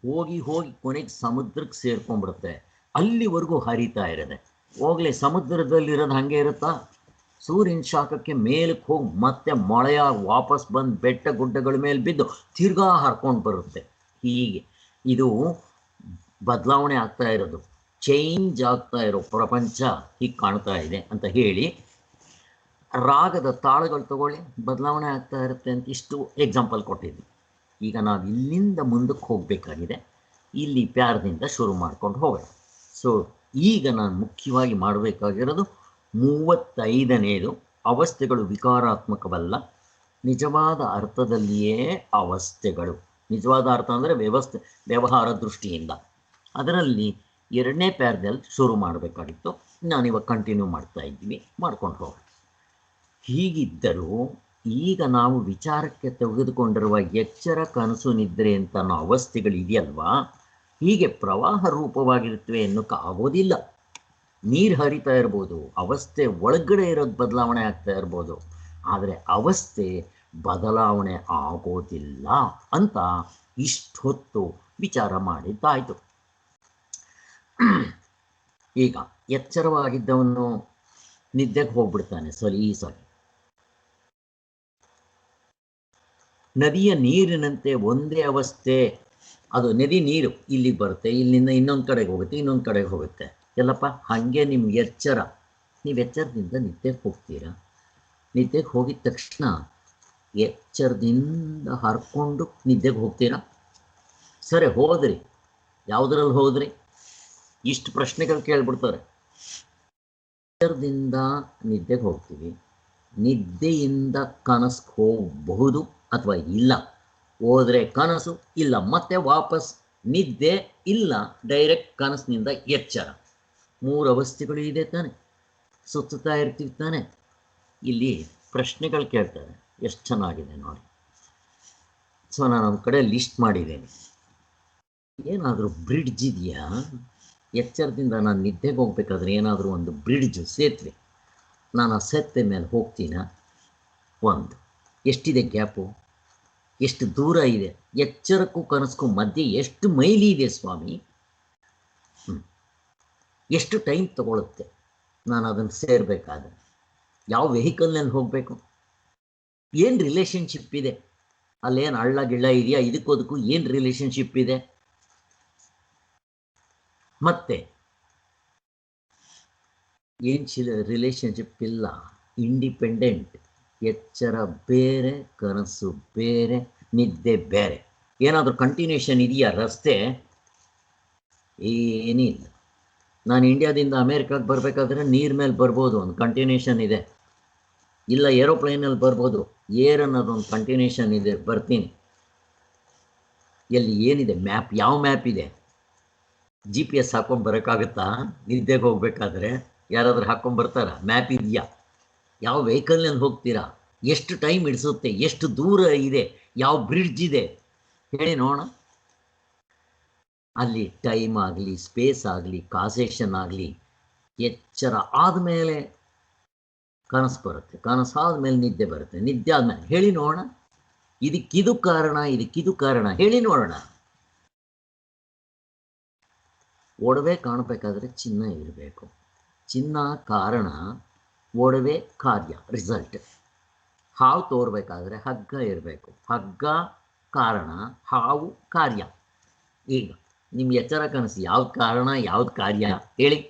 ಹೋಗಿ ಕೊನೆಗೆ ಸಮುದ್ರಕ್ಕೆ ಸೇರ್ಕೊಂಡ್ಬಿಡುತ್ತೆ. ಅಲ್ಲಿವರೆಗೂ ಹರಿತಾ ಇರುತ್ತೆ. ಹೋಗ್ಲಿ, ಸಮುದ್ರದಲ್ಲಿರೋದು ಹಾಗೆ ಇರುತ್ತಾ? ಸೂರ್ಯನ ಶಾಖಕ್ಕೆ ಮೇಲಕ್ಕೆ ಹೋಗಿ ಮತ್ತೆ ಮಳೆಯಾಗಿ ವಾಪಸ್ ಬಂದು ಬೆಟ್ಟ ಗುಡ್ಡಗಳ ಮೇಲೆ ಬಿದ್ದು ತಿರ್ಗಾ ಹರ್ಕೊಂಡು ಬರುತ್ತೆ. ಹೀಗೆ ಇದು ಬದಲಾವಣೆ ಆಗ್ತಾ ಇರೋದು, ಚೇಂಜ್ ಆಗ್ತಾ ಇರೋ ಪ್ರಪಂಚ ಹೀಗೆ ಕಾಣ್ತಾ ಇದೆ ಅಂತ ಹೇಳಿ, ರಾಗದ ತಾಳಗಳು ತಗೊಳ್ಳಿ, ಬದಲಾವಣೆ ಆಗ್ತಾ ಇರುತ್ತೆ ಅಂತ ಇಷ್ಟು ಎಕ್ಸಾಂಪಲ್ ಕೊಟ್ಟಿದ್ವಿ. ಈಗ ನಾವು ಇಲ್ಲಿಂದ ಮುಂದಕ್ಕೆ ಹೋಗಬೇಕಾಗಿದೆ. ಇಲ್ಲಿ ಪ್ಯಾರದಿಂದ ಶುರು ಮಾಡ್ಕೊಂಡು ಹೋಗೋಣ. ಸೊ ಈಗ ನಾನು ಮುಖ್ಯವಾಗಿ ಮಾಡಬೇಕಾಗಿರೋದು 35ನೇದು, ಅವಸ್ಥೆಗಳು ವಿಕಾರಾತ್ಮಕವಲ್ಲ, ನಿಜವಾದ ಅರ್ಥದಲ್ಲಿಯೇ ಅವಸ್ಥೆಗಳು. ನಿಜವಾದ ಅರ್ಥ ಅಂದರೆ ವ್ಯವಹಾರ ದೃಷ್ಟಿಯಿಂದ. ಅದರಲ್ಲಿ 2ನೇ ಪ್ಯಾರದಲ್ಲಿ ಶುರು ಮಾಡಬೇಕಾಗಿತ್ತು. ನಾನಿವಾಗ ಕಂಟಿನ್ಯೂ ಮಾಡ್ತಾ ಇದ್ದೀವಿ, ಮಾಡ್ಕೊಂಡು ಹೋಗೋಣ. ಹೀಗಿದ್ದರೂ ಈಗ ನಾವು ವಿಚಾರಕ್ಕೆ ತೆಗೆದುಕೊಂಡಿರುವ ಎಚ್ಚರ, ಕನಸು, ನಿದ್ರೆ ಅಂತ ಅನ್ನೋ ಅವಸ್ಥೆಗಳಿದೆಯಲ್ವಾ, ಹೀಗೆ ಪ್ರವಾಹ ರೂಪವಾಗಿರುತ್ತವೆ ಎನ್ನೋಕ್ಕಾಗೋದಿಲ್ಲ. ನೀರು ಹರಿತಾ ಇರ್ಬೋದು, ಅವಸ್ಥೆ ಒಳಗಡೆ ಇರೋದು ಬದಲಾವಣೆ ಆಗ್ತಾ ಇರ್ಬೋದು, ಆದರೆ ಅವಸ್ಥೆ ಬದಲಾವಣೆ ಆಗೋದಿಲ್ಲ ಅಂತ ಇಷ್ಟೊತ್ತು ವಿಚಾರ ಮಾಡಿದ್ದಾಯಿತು. ಈಗ ಎಚ್ಚರವಾಗಿದ್ದವನು ನಿದ್ದೆಗೆ ಹೋಗ್ಬಿಡ್ತಾನೆ ಸಲೀಸಾಗಿ. ನದಿಯ ನೀರಿನಂತೆ ಒಂದೇ ಅವಸ್ಥೆ, ಅದು ನದಿ ನೀರು ಇಲ್ಲಿಗೆ ಬರುತ್ತೆ, ಇಲ್ಲಿಂದ ಇನ್ನೊಂದು ಕಡೆಗೆ ಹೋಗುತ್ತೆ, ಇನ್ನೊಂದು ಕಡೆಗೆ ಹೋಗುತ್ತೆ. ಎಲ್ಲಪ್ಪ ಹಾಗೆ ನಿಮ್ಗೆ ಎಚ್ಚರ, ನೀವು ಎಚ್ಚರದಿಂದ ನಿದ್ದೆಗೆ ಹೋಗ್ತೀರಾ. ನಿದ್ದೆಗೆ ಹೋಗಿದ ತಕ್ಷಣ ಎಚ್ಚರದಿಂದ ಹರ್ಕೊಂಡು ನಿದ್ದೆಗೆ ಹೋಗ್ತೀರಾ. ಸರಿ, ಹೋದ್ರಿ, ಯಾವುದ್ರಲ್ಲಿ ಹೋದ್ರಿ? ಇಷ್ಟು ಪ್ರಶ್ನೆಗಳು ಕೇಳ್ಬಿಡ್ತಾರೆ. ಎಚ್ಚರದಿಂದ ನಿದ್ದೆಗೆ ಹೋಗ್ತೀವಿ, ನಿದ್ದೆಯಿಂದ ಕನಸಿಗೆ ಹೋಗಬಹುದು ಅಥವಾ ಇಲ್ಲ. ಹೋದರೆ ಕನಸು, ಇಲ್ಲ ಮತ್ತೆ ವಾಪಸ್ ನಿದ್ದೆ, ಇಲ್ಲ ಡೈರೆಕ್ಟ್ ಕನಸಿನಿಂದ ಎಚ್ಚರ. 3 ಅವಸ್ಥೆಗಳು ಇದೆ ತಾನೆ, ಸುತ್ತಾ ಇರ್ತೀವಿ ತಾನೆ. ಇಲ್ಲಿ ಪ್ರಶ್ನೆಗಳು ಕೇಳ್ತಾರೆ, ಎಷ್ಟು ಚೆನ್ನಾಗಿದೆ ನೋಡಿ. ಸೊ ನಾನು ಒಂದು ಕಡೆ ಲಿಸ್ಟ್ ಮಾಡಿದ್ದೇನೆ. ಏನಾದರೂ ಬ್ರಿಡ್ಜ್ ಇದೆಯಾ? ಎಚ್ಚರದಿಂದ ನಾನು ನಿದ್ದೆಗೆ ಹೋಗ್ಬೇಕಾದ್ರೆ ಏನಾದರೂ ಒಂದು ಬ್ರಿಡ್ಜು ಸೇತುವೆ, ನಾನು ಆ ಸೇತುವೆ ಮೇಲೆ ಹೋಗ್ತೀನ? ಒಂದು ಎಷ್ಟಿದೆ ಗ್ಯಾಪು, ಎಷ್ಟು ದೂರ ಇದೆ, ಎಚ್ಚರಕ್ಕೂ ಕನಸ್ಗೂ ಮಧ್ಯೆ ಎಷ್ಟು ಮೈಲಿ ಇದೆ ಸ್ವಾಮಿ? ಎಷ್ಟು ಟೈಮ್ ತಗೊಳುತ್ತೆ ನಾನು ಅದನ್ನು ಸೇರಬೇಕಾದ್ರೆ? ಯಾವ ವೆಹಿಕಲ್ನಲ್ಲಿ ಹೋಗಬೇಕು? ಏನು ರಿಲೇಷನ್ಶಿಪ್ ಇದೆ ಅಲ್ಲೇನು ಹಳ್ಳ ಗಿಳ್ಳ ಇದೆಯಾ? ಇದಕ್ಕೂ ಏನು ರಿಲೇಷನ್ಶಿಪ್ ಇದೆ? ಮತ್ತೆ ಏನು ರಿಲೇಷನ್ಶಿಪ್ ಇಲ್ಲ. ಇಂಡಿಪೆಂಡೆಂಟ್. ಎಚ್ಚರ ಬೇರೆ, ಕನಸು ಬೇರೆ, ನಿದ್ದೆ ಬೇರೆ. ಏನಾದರೂ ಕಂಟಿನ್ಯೂಷನ್ ಇದೆಯಾ ರಸ್ತೆ? ಏನಿಲ್ಲ. ನಾನು ಇಂಡಿಯಾದಿಂದ ಅಮೇರಿಕಾಗೆ ಬರಬೇಕಾದ್ರೆ ನೀರ್ ಮೇಲೆ ಬರ್ಬೋದು, ಒಂದು ಕಂಟಿನ್ಯೂಷನ್ ಇದೆ. ಇಲ್ಲ ಏರೋಪ್ಲೇನಲ್ಲಿ ಬರ್ಬೋದು, ಏರ್ ಅನ್ನೋದೊಂದು ಕಂಟಿನ್ಯೂಷನ್ ಇದೆ, ಬರ್ತೀನಿ. ಎಲ್ಲಿ ಏನಿದೆ ಮ್ಯಾಪ್? ಯಾವ ಮ್ಯಾಪ್ ಇದೆ? GPS ಹಾಕೊಂಡು ಬರೋಕ್ಕಾಗುತ್ತಾ? ನಿದ್ದೆಗೆ ಹೋಗ್ಬೇಕಾದ್ರೆ ಯಾರಾದರೂ ಹಾಕೊಂಡು ಬರ್ತಾರ? ಮ್ಯಾಪ್ ಇದೆಯಾ? ಯಾವ ವೆಹಿಕಲ್ನಲ್ಲಿ ಹೋಗ್ತೀರಾ? ಎಷ್ಟು ಟೈಮ್ ಹಿಡಿಸುತ್ತೆ? ಎಷ್ಟು ದೂರ ಇದೆ? ಯಾವ ಬ್ರಿಡ್ಜ್ ಇದೆ ಹೇಳಿ ನೋಡೋಣ. ಅಲ್ಲಿ ಟೈಮ್ ಆಗಲಿ, ಸ್ಪೇಸ್ ಆಗಲಿ, ಕಾಸೇಷನ್ ಆಗಲಿ, ಎಚ್ಚರ ಆದಮೇಲೆ ಕನಸು ಬರುತ್ತೆ, ಕನಸು ಆದಮೇಲೆ ನಿದ್ದೆ ಬರುತ್ತೆ, ನಿದ್ದೆ ಆದಮೇಲೆ ಹೇಳಿ ನೋಡೋಣ. ಇದಕ್ಕಿದು ಕಾರಣ, ಇದಕ್ಕಿದು ಕಾರಣ ಹೇಳಿ ನೋಡೋಣ. ಒಡವೆ ಕಾಣಬೇಕಾದ್ರೆ ಚಿನ್ನ ಇರಬೇಕು. ಚಿನ್ನ ಕಾರಣ, ಒಡವೆ ಕಾರ್ಯ, ರಿಸಲ್ಟ್. ಹಾವು ತೋರ್ಬೇಕಾದ್ರೆ ಹಗ್ಗ ಇರಬೇಕು. ಹಗ್ಗ ಕಾರಣ, ಹಾವು ಕಾರ್ಯ. ಈಗ ನಿಮ್ಮ ಎಚ್ಚರ ಕನಸು ಯಾವ್ದು ಕಾರಣ, ಯಾವ್ದು ಕಾರ್ಯ ಹೇಳಿ?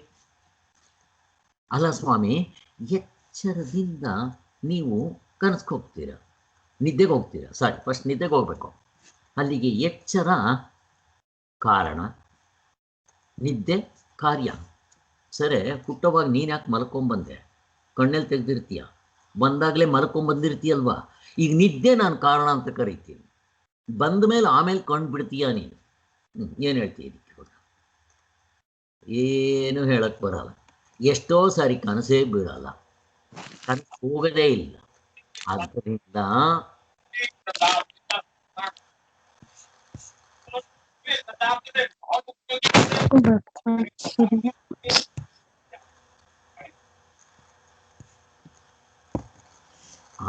ಅಲ್ಲ ಸ್ವಾಮಿ, ಎಚ್ಚರದಿಂದ ನೀವು ಕನಸ್ಗೆ ಹೋಗ್ತೀರ, ನಿದ್ದೆಗೆ ಹೋಗ್ತೀರ. ಸಾರಿ, ಫಸ್ಟ್ ನಿದ್ದೆಗೆ ಹೋಗ್ಬೇಕು. ಅಲ್ಲಿಗೆ ಎಚ್ಚರ ಕಾರಣ, ನಿದ್ದೆ ಕಾರ್ಯ. ಸರಿ, ಹುಟ್ಟೋವಾಗ ನೀನು ಯಾಕೆ ಮಲ್ಕೊಂಬಂದೆ? ಕಣ್ಣಲ್ಲಿ ತೆಗೆದಿರ್ತೀಯ, ಬಂದಾಗಲೇ ಮಲ್ಕೊಂಬಂದಿರ್ತೀಯಲ್ವಾ? ಈಗ ನಿದ್ದೆ ನಾನು ಕಾರಣ ಅಂತ ಕರಿತೀನಿ. ಬಂದ ಮೇಲೆ ಆಮೇಲೆ ಕಣ್ಣು ಬಿಡ್ತೀಯ ನೀನು. ಏನು ಹೇಳ್ತೀಯ ಇದಕ್ಕೆ? ಏನು ಹೇಳಕ್ ಬರಲ್ಲ. ಎಷ್ಟೋ ಸಾರಿ ಕನಸೇ ಬೀಳಲ್ಲ, ಕನಸು ಹೋಗದೇ ಇಲ್ಲ. ಆದ್ದರಿಂದ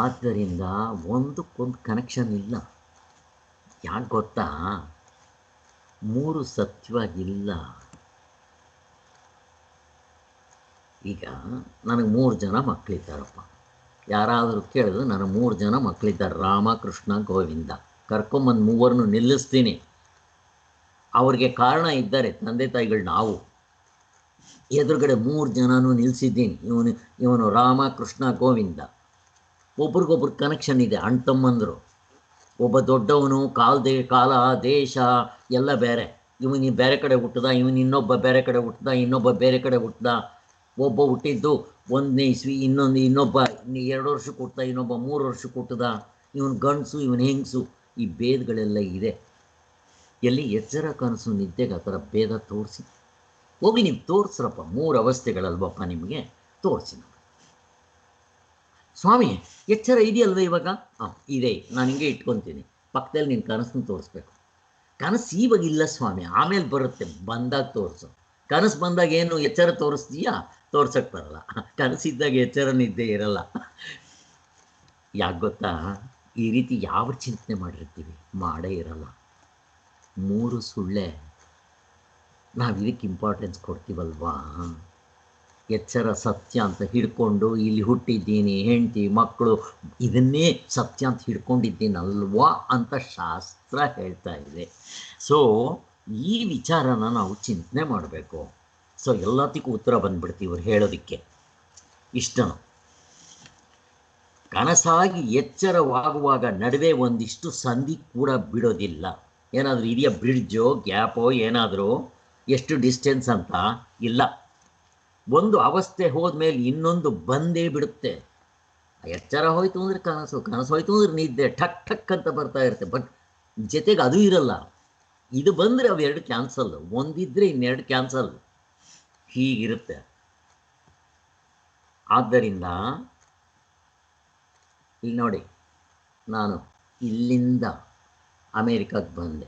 ಆದ್ದರಿಂದ ಒಂದಕ್ಕೊಂದು ಕನೆಕ್ಷನ್ ಇಲ್ಲ. ಯಾಕೆ ಗೊತ್ತಾ? ಮೂರು ಸತ್ಯವಾಗಿಲ್ಲ. ಈಗ ನನಗೆ 3 ಜನ ಮಕ್ಕಳಿದ್ದಾರಪ್ಪ. ಯಾರಾದರೂ ಕೇಳಿದ್ರು ನನಗೆ 3 ಜನ ಮಕ್ಕಳಿದ್ದಾರೆ, ರಾಮ, ಕೃಷ್ಣ, ಗೋವಿಂದ. ಕರ್ಕೊಂಬಂದು ಮೂವರನ್ನು ನಿಲ್ಲಿಸ್ತೀನಿ. ಅವ್ರಿಗೆ ಕಾರಣ ಇದ್ದಾರೆ, ತಂದೆ ತಾಯಿಗಳು. ನಾವು ಎದುರುಗಡೆ 3 ಜನನೂ ನಿಲ್ಲಿಸಿದ್ದೀನಿ. ಇವನು ರಾಮ, ಕೃಷ್ಣ, ಗೋವಿಂದ. ಒಬ್ರಿಗೊಬ್ರು ಕನೆಕ್ಷನ್ ಇದೆ, ಅಣ್ಣ ತಮ್ಮಂದರು. ಒಬ್ಬ ದೊಡ್ಡವನು, ಕಾಲ, ದೇಶ ಎಲ್ಲ ಬೇರೆ. ಇವನು ಬೇರೆ ಕಡೆ ಹುಟ್ಟದ, ಇವನು ಇನ್ನೊಬ್ಬ ಬೇರೆ ಕಡೆ ಹುಟ್ಟದ, ಇನ್ನೊಬ್ಬ ಬೇರೆ ಕಡೆ ಹುಟ್ಟದ. ಒಬ್ಬ ಹುಟ್ಟಿದ್ದು 1ನೇ ಇಸ್ವಿ, ಇನ್ನೊಬ್ಬ 2 ವರ್ಷಕ್ಕೆ ಹುಟ್ಟದ, ಇನ್ನೊಬ್ಬ 3 ವರ್ಷಕ್ಕೆ ಹುಟ್ಟದ. ಇವನು ಗಂಡಸು, ಇವನು ಹೆಂಗಸು. ಈ ಭೇದಗಳೆಲ್ಲ ಇದೆ. ಎಲ್ಲಿ? ಎಚ್ಚರ, ಕನಸು, ನಿದ್ದೆಗೆ ಆ ಥರ ಭೇದ ತೋರಿಸಿ ಹೋಗಿ. ನೀವು ತೋರಿಸ್ರಪ್ಪ, 3 ಅವಸ್ಥೆಗಳಲ್ವಪ್ಪ ನಿಮಗೆ, ತೋರಿಸಿ. ಸ್ವಾಮಿ ಎಚ್ಚರ ಇದೆಯಲ್ವ ಇವಾಗ? ಇದೆ, ನಾನು ಹಿಂಗೆ ಇಟ್ಕೊತೀನಿ. ಪಕ್ಕದಲ್ಲಿ ನಿನ್ನ ಕನಸನ್ನು ತೋರಿಸ್ಬೇಕು. ಕನಸು ಇವಾಗ ಇಲ್ಲ ಸ್ವಾಮಿ, ಆಮೇಲೆ ಬರುತ್ತೆ, ಬಂದಾಗ ತೋರಿಸು. ಕನಸು ಬಂದಾಗ ಏನು ಎಚ್ಚರ ತೋರಿಸ್ತೀಯಾ? ತೋರ್ಸಕ್ಕೆ ಬರಲ್ಲ. ಕನಸಿದ್ದಾಗ ಎಚ್ಚರ ನಿದ್ದೆ ಇರಲ್ಲ. ಯಾಕೆ ಗೊತ್ತಾ? ಈ ರೀತಿ ಯಾವ ಚಿಂತನೆ ಮಾಡಿರ್ತೀವಿ, ಮಾಡೇ ಇರಲ್ಲ. 3 ಸುಳ್ಳೆ. ನಾವು ಇದಕ್ಕೆ ಇಂಪಾರ್ಟೆನ್ಸ್ ಕೊಡ್ತೀವಲ್ವಾ? ಎಚ್ಚರ ಸತ್ಯ ಅಂತ ಹಿಡ್ಕೊಂಡು ಇಲ್ಲಿ ಹುಟ್ಟಿದ್ದೀನಿ, ಹೆಂಡತಿ, ಮಕ್ಕಳು, ಇದನ್ನೇ ಸತ್ಯ ಅಂತ ಹಿಡ್ಕೊಂಡಿದ್ದೀನಲ್ವಾ ಅಂತ ಶಾಸ್ತ್ರ ಹೇಳ್ತಾ ಇದೆ. ಸೊ ಈ ವಿಚಾರನ ನಾವು ಚಿಂತನೆ ಮಾಡಬೇಕು. ಸೊ ಎಲ್ಲದಕ್ಕೂ ಉತ್ತರ ಬಂದ್ಬಿಡ್ತೀವಿ ಇವ್ರು ಹೇಳೋದಕ್ಕೆ. ಇಷ್ಟನು ಕನಸಾಗಿ ಎಚ್ಚರವಾಗುವಾಗ ನಡುವೆ ಒಂದಿಷ್ಟು ಸಂಧಿ ಕೂಡ ಬಿಡೋದಿಲ್ಲ. ಏನಾದರೂ ಇದೆಯಾ? ಬ್ರಿಡ್ಜೋ, ಗ್ಯಾಪೋ ಏನಾದರೂ? ಎಷ್ಟು ಡಿಸ್ಟೆನ್ಸ್ ಅಂತ ಇಲ್ಲ. ಒಂದು ಅವಸ್ಥೆ ಹೋದ್ಮೇಲೆ ಇನ್ನೊಂದು ಬಂದೇ ಬಿಡುತ್ತೆ. ಎಚ್ಚರ ಹೋಯ್ತು ಅಂದರೆ ಕನಸು, ಕನಸು ಹೋಯ್ತು ಅಂದ್ರೆ ನಿದ್ದೆ ಠಕ್ ಠಕ್ ಅಂತ ಬರ್ತಾ ಇರುತ್ತೆ. ಬಟ್ ಜೊತೆಗೆ ಅದು ಇರಲ್ಲ. ಇದು ಬಂದರೆ ಅವೆರಡು ಕ್ಯಾನ್ಸಲ್, ಒಂದಿದ್ರೆ ಇನ್ನೆರಡು ಕ್ಯಾನ್ಸಲ್, ಹೀಗಿರುತ್ತೆ. ಆದ್ದರಿಂದ ಇಲ್ಲಿ ನೋಡಿ, ನಾನು ಇಲ್ಲಿಂದ ಅಮೇರಿಕಾಗೆ ಬಂದೆ.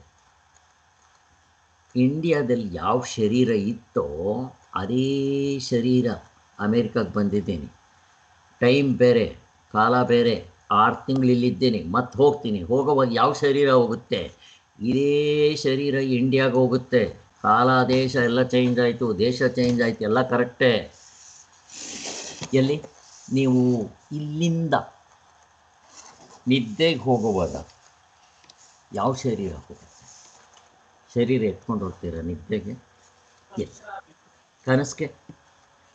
ಇಂಡಿಯಾದಲ್ಲಿ ಯಾವ ಶರೀರ ಇತ್ತೋ ಅದೇ ಶರೀರ ಅಮೇರಿಕಾಗೆ ಬಂದಿದ್ದೀನಿ. ಟೈಮ್ ಬೇರೆ, ಕಾಲ ಬೇರೆ. 6 ತಿಂಗಳು ಇಲ್ಲಿದ್ದೇನೆ, ಮತ್ತೆ ಹೋಗ್ತೀನಿ. ಹೋಗೋವಾಗ ಯಾವ ಶರೀರ ಹೋಗುತ್ತೆ? ಇದೇ ಶರೀರ ಇಂಡಿಯಾಗೆ ಹೋಗುತ್ತೆ. ಕಾಲ ದೇಶ ಎಲ್ಲ ಚೇಂಜ್ ಆಯಿತು, ದೇಶ ಚೇಂಜ್ ಆಯಿತು, ಎಲ್ಲ ಕರೆಕ್ಟೇ. ಎಲ್ಲಿ ನೀವು ಇಲ್ಲಿಂದ ನಿದ್ದೆಗೆ ಹೋಗುವಾಗ ಯಾವ ಶರೀರ ಹೋಗುತ್ತೆ? ಶರೀರ ಎತ್ಕೊಂಡು ಹೋಗ್ತೀರಾ ನಿದ್ದೆಗೆ? ಎಸ್. ಕನಸಿಗೆ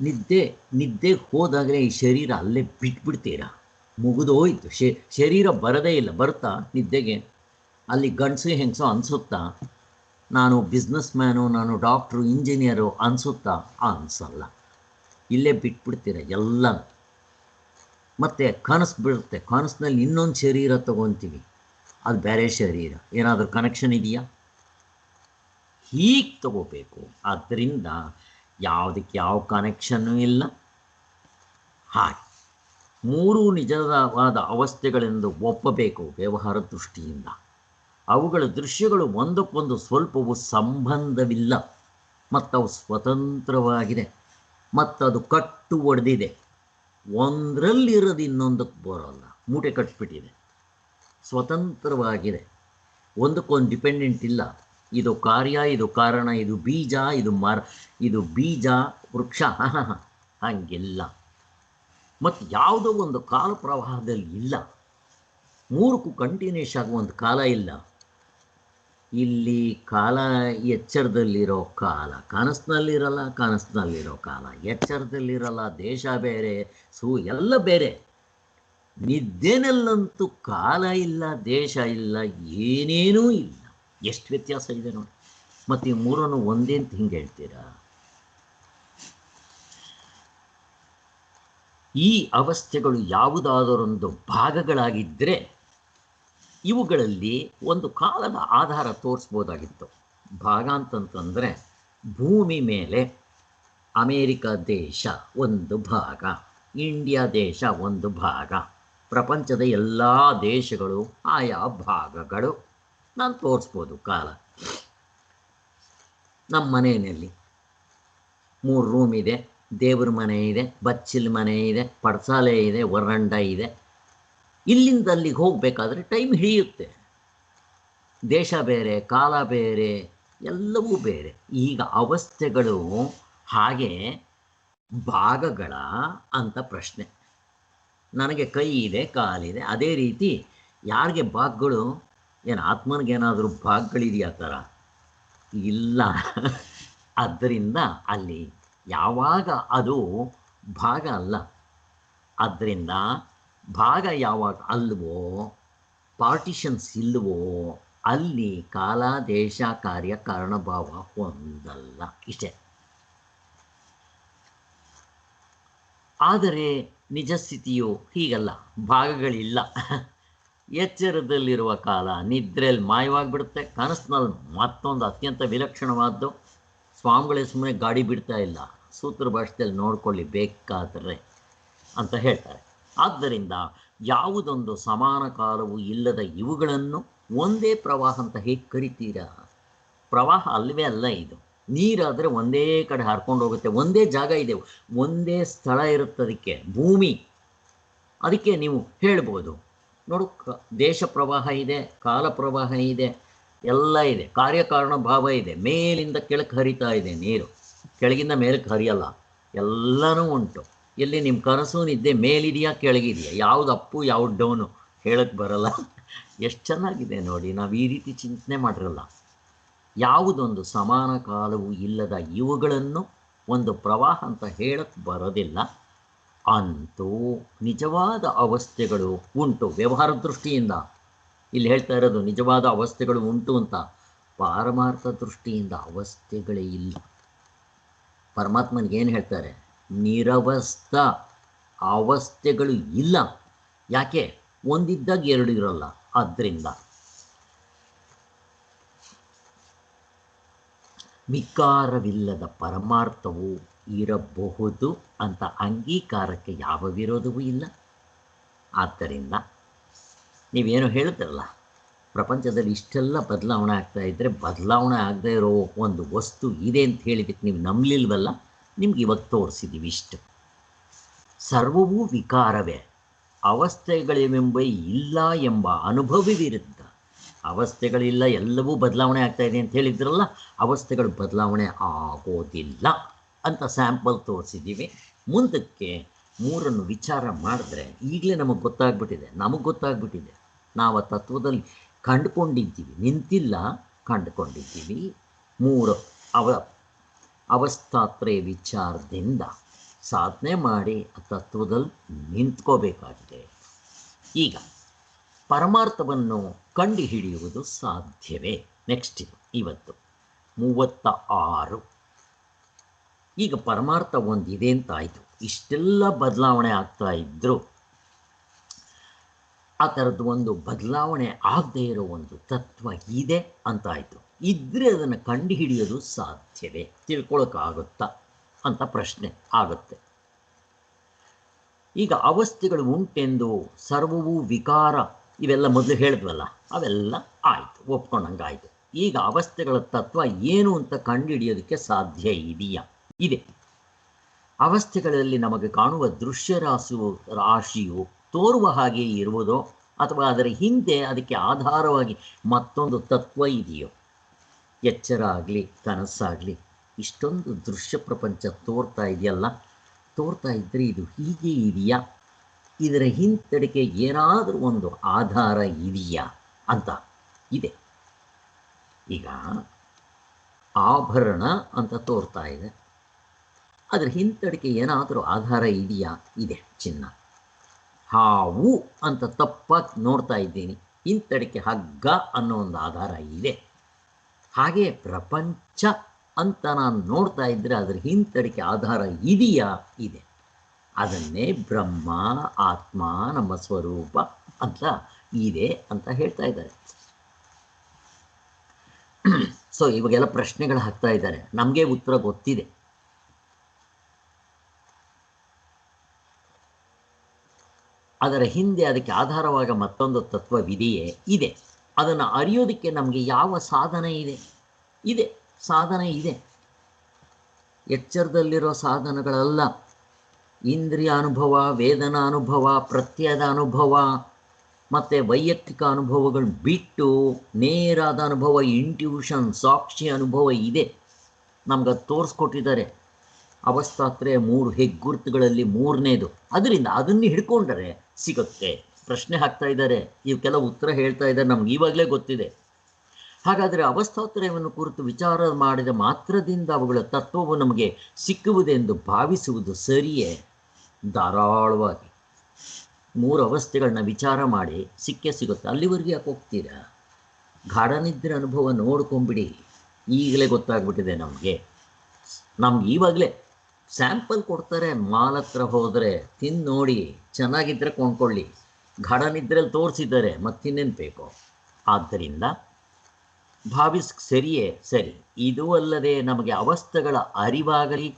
ನಿದ್ದೆಗೆ ಹೋದಾಗಲೇ ಈ ಶರೀರ ಅಲ್ಲೇ ಬಿಟ್ಬಿಡ್ತೀರಾ, ಮುಗಿದೋಯ್ತು. ಶರೀರ ಬರೋದೇ ಇಲ್ಲ. ಬರುತ್ತಾ ನಿದ್ದೆಗೆ? ಅಲ್ಲಿ ಗಂಡಸು ಹೆಂಗಸು ಅನಿಸುತ್ತಾ? ನಾನು ಬಿಸ್ನೆಸ್ ಮ್ಯಾನು, ನಾನು ಡಾಕ್ಟ್ರು, ಇಂಜಿನಿಯರು ಅನಿಸುತ್ತಾ? ಅನಿಸಲ್ಲ. ಇಲ್ಲೇ ಬಿಟ್ಬಿಡ್ತೀರ ಎಲ್ಲ. ಮತ್ತು ಕನಸು ಬಿಡುತ್ತೆ. ಕನಸಿನಲ್ಲಿ ಇನ್ನೊಂದು ಶರೀರ ತೊಗೊತೀವಿ, ಅದು ಬೇರೆ ಶರೀರ. ಏನಾದರೂ ಕನೆಕ್ಷನ್ ಇದೆಯಾ? ಹೀಗೆ ತಗೋಬೇಕು. ಆದ್ದರಿಂದ ಯಾವುದಕ್ಕೆ ಯಾವ ಕನೆಕ್ಷನ್ನೂ ಇಲ್ಲ. ಹಾಗೆ 3 ನಿಜವಾದ ಅವಸ್ಥೆಗಳೆಂದು ಒಪ್ಪಬೇಕು ವ್ಯವಹಾರ ದೃಷ್ಟಿಯಿಂದ. ಅವುಗಳ ದೃಶ್ಯಗಳು ಒಂದಕ್ಕೊಂದು ಸ್ವಲ್ಪವೂ ಸಂಬಂಧವಿಲ್ಲ, ಮತ್ತವು ಸ್ವತಂತ್ರವಾಗಿದೆ, ಮತ್ತದು ಕಟ್ಟು ಒಡೆದಿದೆ. ಒಂದರಲ್ಲಿರೋದು ಇನ್ನೊಂದಕ್ಕೆ ಬರೋಲ್ಲ, ಮೂಟೆ ಕಟ್ಟಿಬಿಟ್ಟಿದೆ. ಸ್ವತಂತ್ರವಾಗಿದೆ, ಒಂದಕ್ಕೊಂದು ಡಿಪೆಂಡೆಂಟ್ ಇಲ್ಲ. ಇದು ಕಾರ್ಯ, ಇದು ಕಾರಣ, ಇದು ಬೀಜ, ಇದು ಬೀಜ ವೃಕ್ಷ, ಹಂಗಿಲ್ಲ. ಮತ್ತು ಯಾವುದೋ ಒಂದು ಕಾಲ ಪ್ರವಾಹದಲ್ಲಿ ಇಲ್ಲ. 3ಕ್ಕೂ ಕಂಟಿನ್ಯೂಸ್ ಆಗಿ ಒಂದು ಕಾಲ ಇಲ್ಲ. ಇಲ್ಲಿ ಕಾಲ ಎಚ್ಚರದಲ್ಲಿರೋ ಕಾಲ, ಕನಸಿನಲ್ಲಿರಲ್ಲ. ಕನಸಿನಲ್ಲಿರೋ ಕಾಲ ಎಚ್ಚರದಲ್ಲಿರಲ್ಲ. ದೇಶ ಬೇರೆ, ಎಲ್ಲ ಬೇರೆ. ನಿದ್ದೆನಲ್ಲಂತೂ ಕಾಲ ಇಲ್ಲ, ದೇಶ ಇಲ್ಲ, ಏನೇನೂ ಇಲ್ಲ. ಎಷ್ಟು ವ್ಯತ್ಯಾಸ ಇದೆ ನೋಡಿ. ಮತ್ತು ಈ 3 ಒಂದೇ ಅಂತ ಹಿಂಗೆ ಹೇಳ್ತೀರಾ? ಈ ಅವಸ್ಥೆಗಳು ಯಾವುದಾದರೊಂದು ಭಾಗಗಳಾಗಿದ್ದರೆ ಇವುಗಳಲ್ಲಿ ಒಂದು ಕಾಲದ ಆಧಾರ ತೋರಿಸ್ಬೋದಾಗಿತ್ತು. ಭಾಗ ಅಂತಂತಂದರೆ ಭೂಮಿ ಮೇಲೆ ಅಮೇರಿಕ ದೇಶ ಒಂದು ಭಾಗ, ಇಂಡಿಯಾ ದೇಶ ಒಂದು ಭಾಗ, ಪ್ರಪಂಚದ ಎಲ್ಲ ದೇಶಗಳು ಆಯಾ ಭಾಗಗಳು. ನಾನು ತೋರಿಸ್ಬೋದು ಕಾಲ. ನಮ್ಮ ಮನೆಯಲ್ಲಿ 3 ರೂಮ್ ಇದೆ, ದೇವ್ರ ಮನೆ ಇದೆ, ಬಚ್ಚಿಲ ಮನೆ ಇದೆ, ಪಡ್ಸಾಲೆ ಇದೆ, ವರಂಡ ಇದೆ. ಇಲ್ಲಿಂದ ಅಲ್ಲಿಗೆ ಹೋಗಬೇಕಾದ್ರೆ ಟೈಮ್ ಹಿಡಿಯುತ್ತೆ. ದೇಶ ಬೇರೆ, ಕಾಲ ಬೇರೆ, ಎಲ್ಲವೂ ಬೇರೆ. ಈಗ ಅವಸ್ಥೆಗಳು ಹಾಗೆ ಭಾಗಗಳ ಅಂತ ಪ್ರಶ್ನೆ. ನನಗೆ ಕೈ ಇದೆ, ಕಾಲಿದೆ, ಅದೇ ರೀತಿ ಯಾರಿಗೆ ಭಾಗಗಳು? ಏನು ಆತ್ಮನಿಗೇನಾದರೂ ಭಾಗಗಳಿದೆಯಾ ಥರ? ಇಲ್ಲ. ಆದ್ದರಿಂದ ಅಲ್ಲಿ ಯಾವಾಗ ಅದು ಭಾಗ ಅಲ್ಲ. ಆದ್ದರಿಂದ ಭಾಗ ಯಾವಾಗ ಅಲ್ವೋ, ಪಾರ್ಟಿಷನ್ಸ್ ಇಲ್ವೋ, ಅಲ್ಲಿ ಕಾಲ ದೇಶ ಕಾರ್ಯ ಕಾರಣಭಾವ ಹೊಂದಲ್ಲ. ಇಷ್ಟೇ. ಆದರೆ ನಿಜ ಸ್ಥಿತಿಯು ಹೀಗಲ್ಲ, ಭಾಗಗಳಿಲ್ಲ. ಎಚ್ಚರದಲ್ಲಿರುವ ಕಾಲ ನಿದ್ರೆಯಲ್ಲಿ ಮಾಯವಾಗಿಬಿಡುತ್ತೆ. ಕನಸಿನಲ್ಲಿ ಮತ್ತೊಂದು ಅತ್ಯಂತ ವಿಲಕ್ಷಣವಾದ್ದು, ಸ್ವಾಮಿಗಳೇ ಸುಮ್ಮನೆ ಗಾಡಿ ಬಿಡ್ತಾ ಇಲ್ಲ, ಸೂತ್ರ ಭಾಷೆಯಲ್ಲಿ ನೋಡ್ಕೊಳ್ಳಿ ಬೇಕಾದರೆ ಅಂತ ಹೇಳ್ತಾರೆ. ಆದ್ದರಿಂದ ಯಾವುದೊಂದು ಸಮಾನ ಕಾಲವು ಇಲ್ಲದ ಇವುಗಳನ್ನು ಒಂದೇ ಪ್ರವಾಹ ಅಂತ ಹೇಗೆ ಕರಿತೀರಾ? ಪ್ರವಾಹ ಅಲ್ಲವೇ ಅಲ್ಲ ಇದು. ನೀರಾದರೆ ಒಂದೇ ಕಡೆ ಹರ್ಕೊಂಡು ಹೋಗುತ್ತೆ, ಒಂದೇ ಜಾಗ ಇದೆ, ಒಂದೇ ಸ್ಥಳ ಇರುತ್ತೆ. ಅದಕ್ಕೆ ಭೂಮಿ. ಅದಕ್ಕೆ ನೀವು ಹೇಳ್ಬೋದು ನೋಡು, ದೇಶ ಪ್ರವಾಹ ಇದೆ, ಕಾಲ ಪ್ರವಾಹ ಇದೆ, ಎಲ್ಲ ಇದೆ, ಕಾರ್ಯಕಾರಣ ಭಾವ ಇದೆ. ಮೇಲಿಂದ ಕೆಳಕ್ಕೆ ಹರಿತಾ ಇದೆ ನೀರು, ಕೆಳಗಿಂದ ಮೇಲಕ್ಕೆ ಹರಿಯಲ್ಲ, ಎಲ್ಲನೂ ಉಂಟು. ಎಲ್ಲಿ ನಿಮ್ಮ ಕನಸು ನಿದ್ದೆ ಮೇಲಿದೆಯಾ ಕೆಳಗಿದೆಯಾ, ಯಾವುದು ಅಪ್ಪು ಯಾವುದು ಡೌನು ಹೇಳಕ್ಕೆ ಬರಲ್ಲ. ಎಷ್ಟು ಚೆನ್ನಾಗಿದೆ ನೋಡಿ, ನಾವು ಈ ರೀತಿ ಚಿಂತನೆ ಮಾಡಿರಲ್ಲ. ಯಾವುದೊಂದು ಸಮಾನ ಕಾಲವು ಇಲ್ಲದ ಇವುಗಳನ್ನು ಒಂದು ಪ್ರವಾಹ ಅಂತ ಹೇಳಕ್ಕೆ ಬರೋದಿಲ್ಲ. ಅಂತೂ ನಿಜವಾದ ಅವಸ್ಥೆಗಳು ಉಂಟು ವ್ಯವಹಾರ ದೃಷ್ಟಿಯಿಂದ. ಇಲ್ಲಿ ಹೇಳ್ತಾ ಇರೋದು ನಿಜವಾದ ಅವಸ್ಥೆಗಳು ಉಂಟು ಅಂತ. ಪಾರಮಾರ್ಥ ದೃಷ್ಟಿಯಿಂದ ಅವಸ್ಥೆಗಳೇ ಇಲ್ಲ. ಪರಮಾತ್ಮನಿಗೇನು ಹೇಳ್ತಾರೆ? ನಿರವಸ್ಥ ಅವಸ್ಥೆಗಳು ಇಲ್ಲ. ಯಾಕೆ? ಒಂದಿದ್ದಾಗ 2 ಇರೋಲ್ಲ. ಆದ್ದರಿಂದ ವಿಕಾರವಿಲ್ಲದ ಪರಮಾರ್ಥವು ಇರಬಹುದು ಅಂತ ಅಂಗೀಕಾರಕ್ಕೆ ಯಾವ ವಿರೋಧವೂ ಇಲ್ಲ. ಆದ್ದರಿಂದ ನೀವೇನು ಹೇಳ್ತಿರಲ್ಲ, ಪ್ರಪಂಚದಲ್ಲಿ ಇಷ್ಟೆಲ್ಲ ಬದಲಾವಣೆ ಆಗ್ತಾ ಇದ್ದರೆ ಬದಲಾವಣೆ ಆಗದೇ ಇರೋ ಒಂದು ವಸ್ತು ಇದೆ ಅಂತ ಹೇಳಿದ್ದಕ್ಕೆ ನೀವು ನಂಬಲಿಲ್ವಲ್ಲ, ನಿಮ್ಗೆ ಇವತ್ತು ತೋರಿಸಿದ್ದೀವಿ ಇಷ್ಟು. ಸರ್ವವೂ ವಿಕಾರವೇ, ಅವಸ್ಥೆಗಳಿವೆಂಬ ಇಲ್ಲ ಎಂಬ ಅನುಭವವಿರುತ್ತ. ಅವಸ್ಥೆಗಳಿಲ್ಲ, ಎಲ್ಲವೂ ಬದಲಾವಣೆ ಆಗ್ತಾ ಇದೆ ಅಂತ ಹೇಳಿದ್ರಲ್ಲ, ಅವಸ್ಥೆಗಳು ಬದಲಾವಣೆ ಆಗೋದಿಲ್ಲ ಅಂತ ಸ್ಯಾಂಪಲ್ ತೋರಿಸಿದ್ದೀವಿ. ಮುಂದಕ್ಕೆ ಮೂರನ್ನು ವಿಚಾರ ಮಾಡಿದ್ರೆ ಈಗಲೇ ನಮಗೆ ಗೊತ್ತಾಗ್ಬಿಟ್ಟಿದೆ. ನಾವು ಆ ತತ್ವದಲ್ಲಿ ಕಂಡುಕೊಂಡಿದ್ದೀವಿ, ನಿಂತಿಲ್ಲ, ಕಂಡುಕೊಂಡಿದ್ದೀವಿ. ಮೂರು ಅವಸ್ಥಾತ್ರಯ ವಿಚಾರದಿಂದ ಸಾಧನೆ ಮಾಡಿ ಆ ತತ್ವದಲ್ಲಿ ನಿಂತ್ಕೋಬೇಕಾಗಿದೆ. ಈಗ ಪರಮಾರ್ಥವನ್ನು ಕಂಡುಹಿಡಿಯುವುದು ಸಾಧ್ಯವೇ? ನೆಕ್ಸ್ಟ್ ಇವತ್ತು 36. ಈಗ ಪರಮಾರ್ಥ ಒಂದಿದೆ ಅಂತಾಯಿತು. ಇಷ್ಟೆಲ್ಲ ಬದಲಾವಣೆ ಆಗ್ತಾ ಇದ್ದರೂ ಆ ಥರದ್ದು ಒಂದು ಬದಲಾವಣೆ ಆಗದೇ ಇರೋ ಒಂದು ತತ್ವ ಇದೆ ಅಂತಾಯಿತು. ಇದ್ದರೆ ಅದನ್ನು ಕಂಡುಹಿಡಿಯೋದು ಸಾಧ್ಯವೇ, ತಿಳ್ಕೊಳಕ್ಕಾಗುತ್ತಾ ಅಂತ ಪ್ರಶ್ನೆ ಆಗುತ್ತೆ. ಈಗ ಅವಸ್ಥೆಗಳು ಉಂಟೆಂದು, ಸರ್ವವೂ ವಿಕಾರ, ಇವೆಲ್ಲ ಮೊದಲು ಹೇಳಿದ್ವಲ್ಲ, ಅವೆಲ್ಲ ಆಯಿತು, ಒಪ್ಕೊಂಡಂಗಾಯಿತು. ಈಗ ಅವಸ್ಥೆಗಳ ತತ್ವ ಏನು ಅಂತ ಕಂಡುಹಿಡಿಯೋದಕ್ಕೆ ಸಾಧ್ಯ ಇದೆಯಾ? ಇದೆ. ಅವಸ್ಥೆಗಳಲ್ಲಿ ನಮಗೆ ಕಾಣುವ ದೃಶ್ಯ ರಾಶಿಯು ತೋರುವ ಹಾಗೆ ಇರುವುದೋ ಅಥವಾ ಅದರ ಹಿಂದೆ ಅದಕ್ಕೆ ಆಧಾರವಾಗಿ ಮತ್ತೊಂದು ತತ್ವ ಇದೆಯೋ? ಎಚ್ಚರ ಆಗಲಿ ಕನಸಾಗಲಿ ಇಷ್ಟೊಂದು ದೃಶ್ಯ ಪ್ರಪಂಚ ತೋರ್ತಾ ಇದೆಯಲ್ಲ, ತೋರ್ತಾ ಇದ್ದರೆ ಇದು ಹೀಗೆ ಇದೆಯಾ, ಇದರ ಹಿಂತಡಿಕೆ ಏನಾದರೂ ಒಂದು ಆಧಾರ ಇದೆಯಾ ಅಂತ ಇದೆ. ಈಗ ಆಭರಣ ಅಂತ ತೋರ್ತಾ ಇದೆ, ಅದರ ಹಿಂತಡಿಕೆ ಏನಾದರೂ ಆಧಾರ ಇದೆಯಾ? ಇದೆ. ಚಿನ್ನ. ಹಾವು ಅಂತ ತಪ್ಪಾಗಿ ನೋಡ್ತಾ ಇದ್ದೀನಿ, ಹಿಂತಡಿಕೆ ಹಗ್ಗ ಅನ್ನೋ ಒಂದು ಆಧಾರ ಇದೆ. ಹಾಗೆ ಪ್ರಪಂಚ ಅಂತ ನಾನು ನೋಡ್ತಾ ಇದ್ದರೆ ಅದರ ಹಿಂತಡಿಕೆ ಆಧಾರ ಇದೆಯಾ? ಇದೆ. ಅದನ್ನೇ ಬ್ರಹ್ಮ, ಆತ್ಮ, ನಮ್ಮ ಸ್ವರೂಪ ಅಂತ ಇದೆ ಅಂತ ಹೇಳ್ತಾ ಇದ್ದಾರೆ. ಸೊ ಇವಾಗೆಲ್ಲ ಪ್ರಶ್ನೆಗಳು ಹಾಕ್ತಾ ಇದ್ದಾರೆ, ನಮಗೆ ಉತ್ತರ ಗೊತ್ತಿದೆ. ಅದರ ಹಿಂದೆ ಅದಕ್ಕೆ ಆಧಾರವಾಗ ಮತ್ತೊಂದು ತತ್ವವಿದೆಯೇ? ಇದೆ. ಅದನ್ನು ಅರಿಯೋದಕ್ಕೆ ನಮಗೆ ಯಾವ ಸಾಧನ ಇದೆ? ಇದೆ, ಸಾಧನ ಇದೆ. ಎಚ್ಚರದಲ್ಲಿರೋ ಸಾಧನಗಳಲ್ಲ, ಇಂದ್ರಿಯ ಅನುಭವ, ವೇದನ ಅನುಭವ, ಪ್ರತ್ಯಯದ ಅನುಭವ ಮತ್ತು ವೈಯಕ್ತಿಕ ಅನುಭವಗಳು ಬಿಟ್ಟು ನೇರಾದ ಅನುಭವ, ಇಂಟ್ಯೂಷನ್, ಸಾಕ್ಷಿ ಅನುಭವ ಇದೆ. ನಮ್ಗೆ ತೋರಿಸ್ಕೊಟ್ಟಿದ್ದಾರೆ. ಅವಸ್ಥಾತ್ರಯ 3 ಹೆಗ್ಗುರುತುಗಳಲ್ಲಿ 3ನೇದು. ಅದರಿಂದ ಅದನ್ನು ಹಿಡ್ಕೊಂಡರೆ ಸಿಗುತ್ತೆ. ಪ್ರಶ್ನೆ ಹಾಕ್ತಾ ಇದ್ದಾರೆ, ಇವಕ್ಕೆಲ್ಲ ಉತ್ತರ ಹೇಳ್ತಾ ಇದ್ದಾರೆ, ನಮ್ಗೆ ಇವಾಗಲೇ ಗೊತ್ತಿದೆ. ಹಾಗಾದರೆ ಅವಸ್ಥಾತ್ರಯವನ್ನು ಕುರಿತು ವಿಚಾರ ಮಾಡಿದ ಮಾತ್ರದಿಂದ ಅವುಗಳ ತತ್ವವು ನಮಗೆ ಸಿಕ್ಕುವುದೆಂದು ಭಾವಿಸುವುದು ಸರಿಯೇ? ಧಾರಾಳವಾಗಿ 3 ಅವಸ್ಥೆಗಳನ್ನ ವಿಚಾರ ಮಾಡಿ ಸಿಕ್ಕೇ ಸಿಗುತ್ತೆ. ಅಲ್ಲಿವರೆಗೆ ಯಾಕೆ ಹೋಗ್ತೀರಾ? ಗಾಢನಿದ್ರೆ ಅನುಭವ ನೋಡ್ಕೊಂಬಿಡಿ, ಈಗಲೇ ಗೊತ್ತಾಗ್ಬಿಟ್ಟಿದೆ ನಮಗೆ. ಇವಾಗಲೇ ಸ್ಯಾಂಪಲ್ ಕೊಡ್ತಾರೆ, ಮಾಲ್ ಹತ್ರ ಹೋದರೆ ತಿಂದು ನೋಡಿ, ಚೆನ್ನಾಗಿದ್ದರೆ ಕೊಂಡ್ಕೊಳ್ಳಿ. ಗಾಢನಿದ್ರಲ್ಲಿ ತೋರಿಸಿದ್ದಾರೆ, ಮತ್ತಿನ್ನೇನು ಬೇಕೋ? ಆದ್ದರಿಂದ ಸರಿಯೇ? ಸರಿ. ಇದು ಅಲ್ಲದೆ ನಮಗೆ ಅವಸ್ಥೆಗಳ ಅರಿವಾಗಲಿ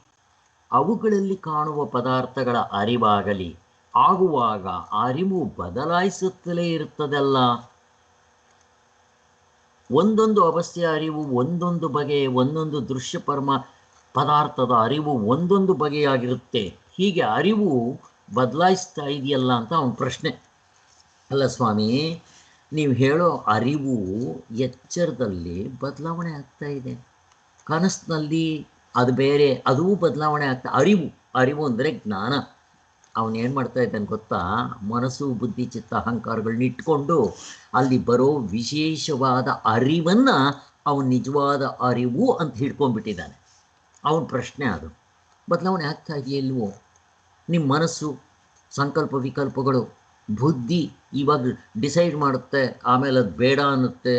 ಅವುಗಳಲ್ಲಿ ಕಾಣುವ ಪದಾರ್ಥಗಳ ಅರಿವಾಗಲಿ ಆಗುವಾಗ ಅರಿವು ಬದಲಾಯಿಸುತ್ತಲೇ ಇರುತ್ತದಲ್ಲ. ಒಂದೊಂದು ಅವಸ್ಥೆಯ ಅರಿವು ಒಂದೊಂದು ಬಗೆ, ಒಂದೊಂದು ದೃಶ್ಯ ಪದಾರ್ಥದ ಅರಿವು ಒಂದೊಂದು ಬಗೆಯಾಗಿರುತ್ತೆ. ಹೀಗೆ ಅರಿವು ಬದಲಾಯಿಸ್ತಾ ಇದೆಯಲ್ಲ ಅಂತ ಅವನ ಪ್ರಶ್ನೆ. ಅಲ್ಲ ಸ್ವಾಮಿ, ನೀವು ಹೇಳೋ ಅರಿವು ಎಚ್ಚರದಲ್ಲಿ ಬದಲಾವಣೆ ಆಗ್ತಾ ಇದೆ, ಕನಸಿನಲ್ಲಿ ಅದು ಬೇರೆ, ಅದೂ ಬದಲಾವಣೆ ಆಗ್ತಾ. ಅರಿವು ಅಂದರೆ ಜ್ಞಾನ. ಅವನೇನು ಮಾಡ್ತಾ ಇದ್ದಾನೆ ಗೊತ್ತಾ? ಮನಸ್ಸು, ಬುದ್ಧಿ, ಚಿತ್ತ, ಅಹಂಕಾರಗಳನ್ನ ಇಟ್ಕೊಂಡು ಅಲ್ಲಿ ಬರೋ ವಿಶೇಷವಾದ ಅರಿವನ್ನು ಅವನು ನಿಜವಾದ ಅರಿವು ಅಂತ ಹಿಡ್ಕೊಂಡ್ಬಿಟ್ಟಿದ್ದಾನೆ. ಅವನ ಪ್ರಶ್ನೆ ಅದು. ಬದಲಾವಣೆ ಆಗ್ತಾ ಇದೆಯಲ್ವೋ? ನಿಮ್ಮ ಮನಸ್ಸು, ಸಂಕಲ್ಪ ವಿಕಲ್ಪಗಳು, ಬುದ್ಧಿ ಇವಾಗ ಡಿಸೈಡ್ ಮಾಡುತ್ತೆ, ಆಮೇಲೆ ಅದು ಬೇಡ ಅನ್ನುತ್ತೆ.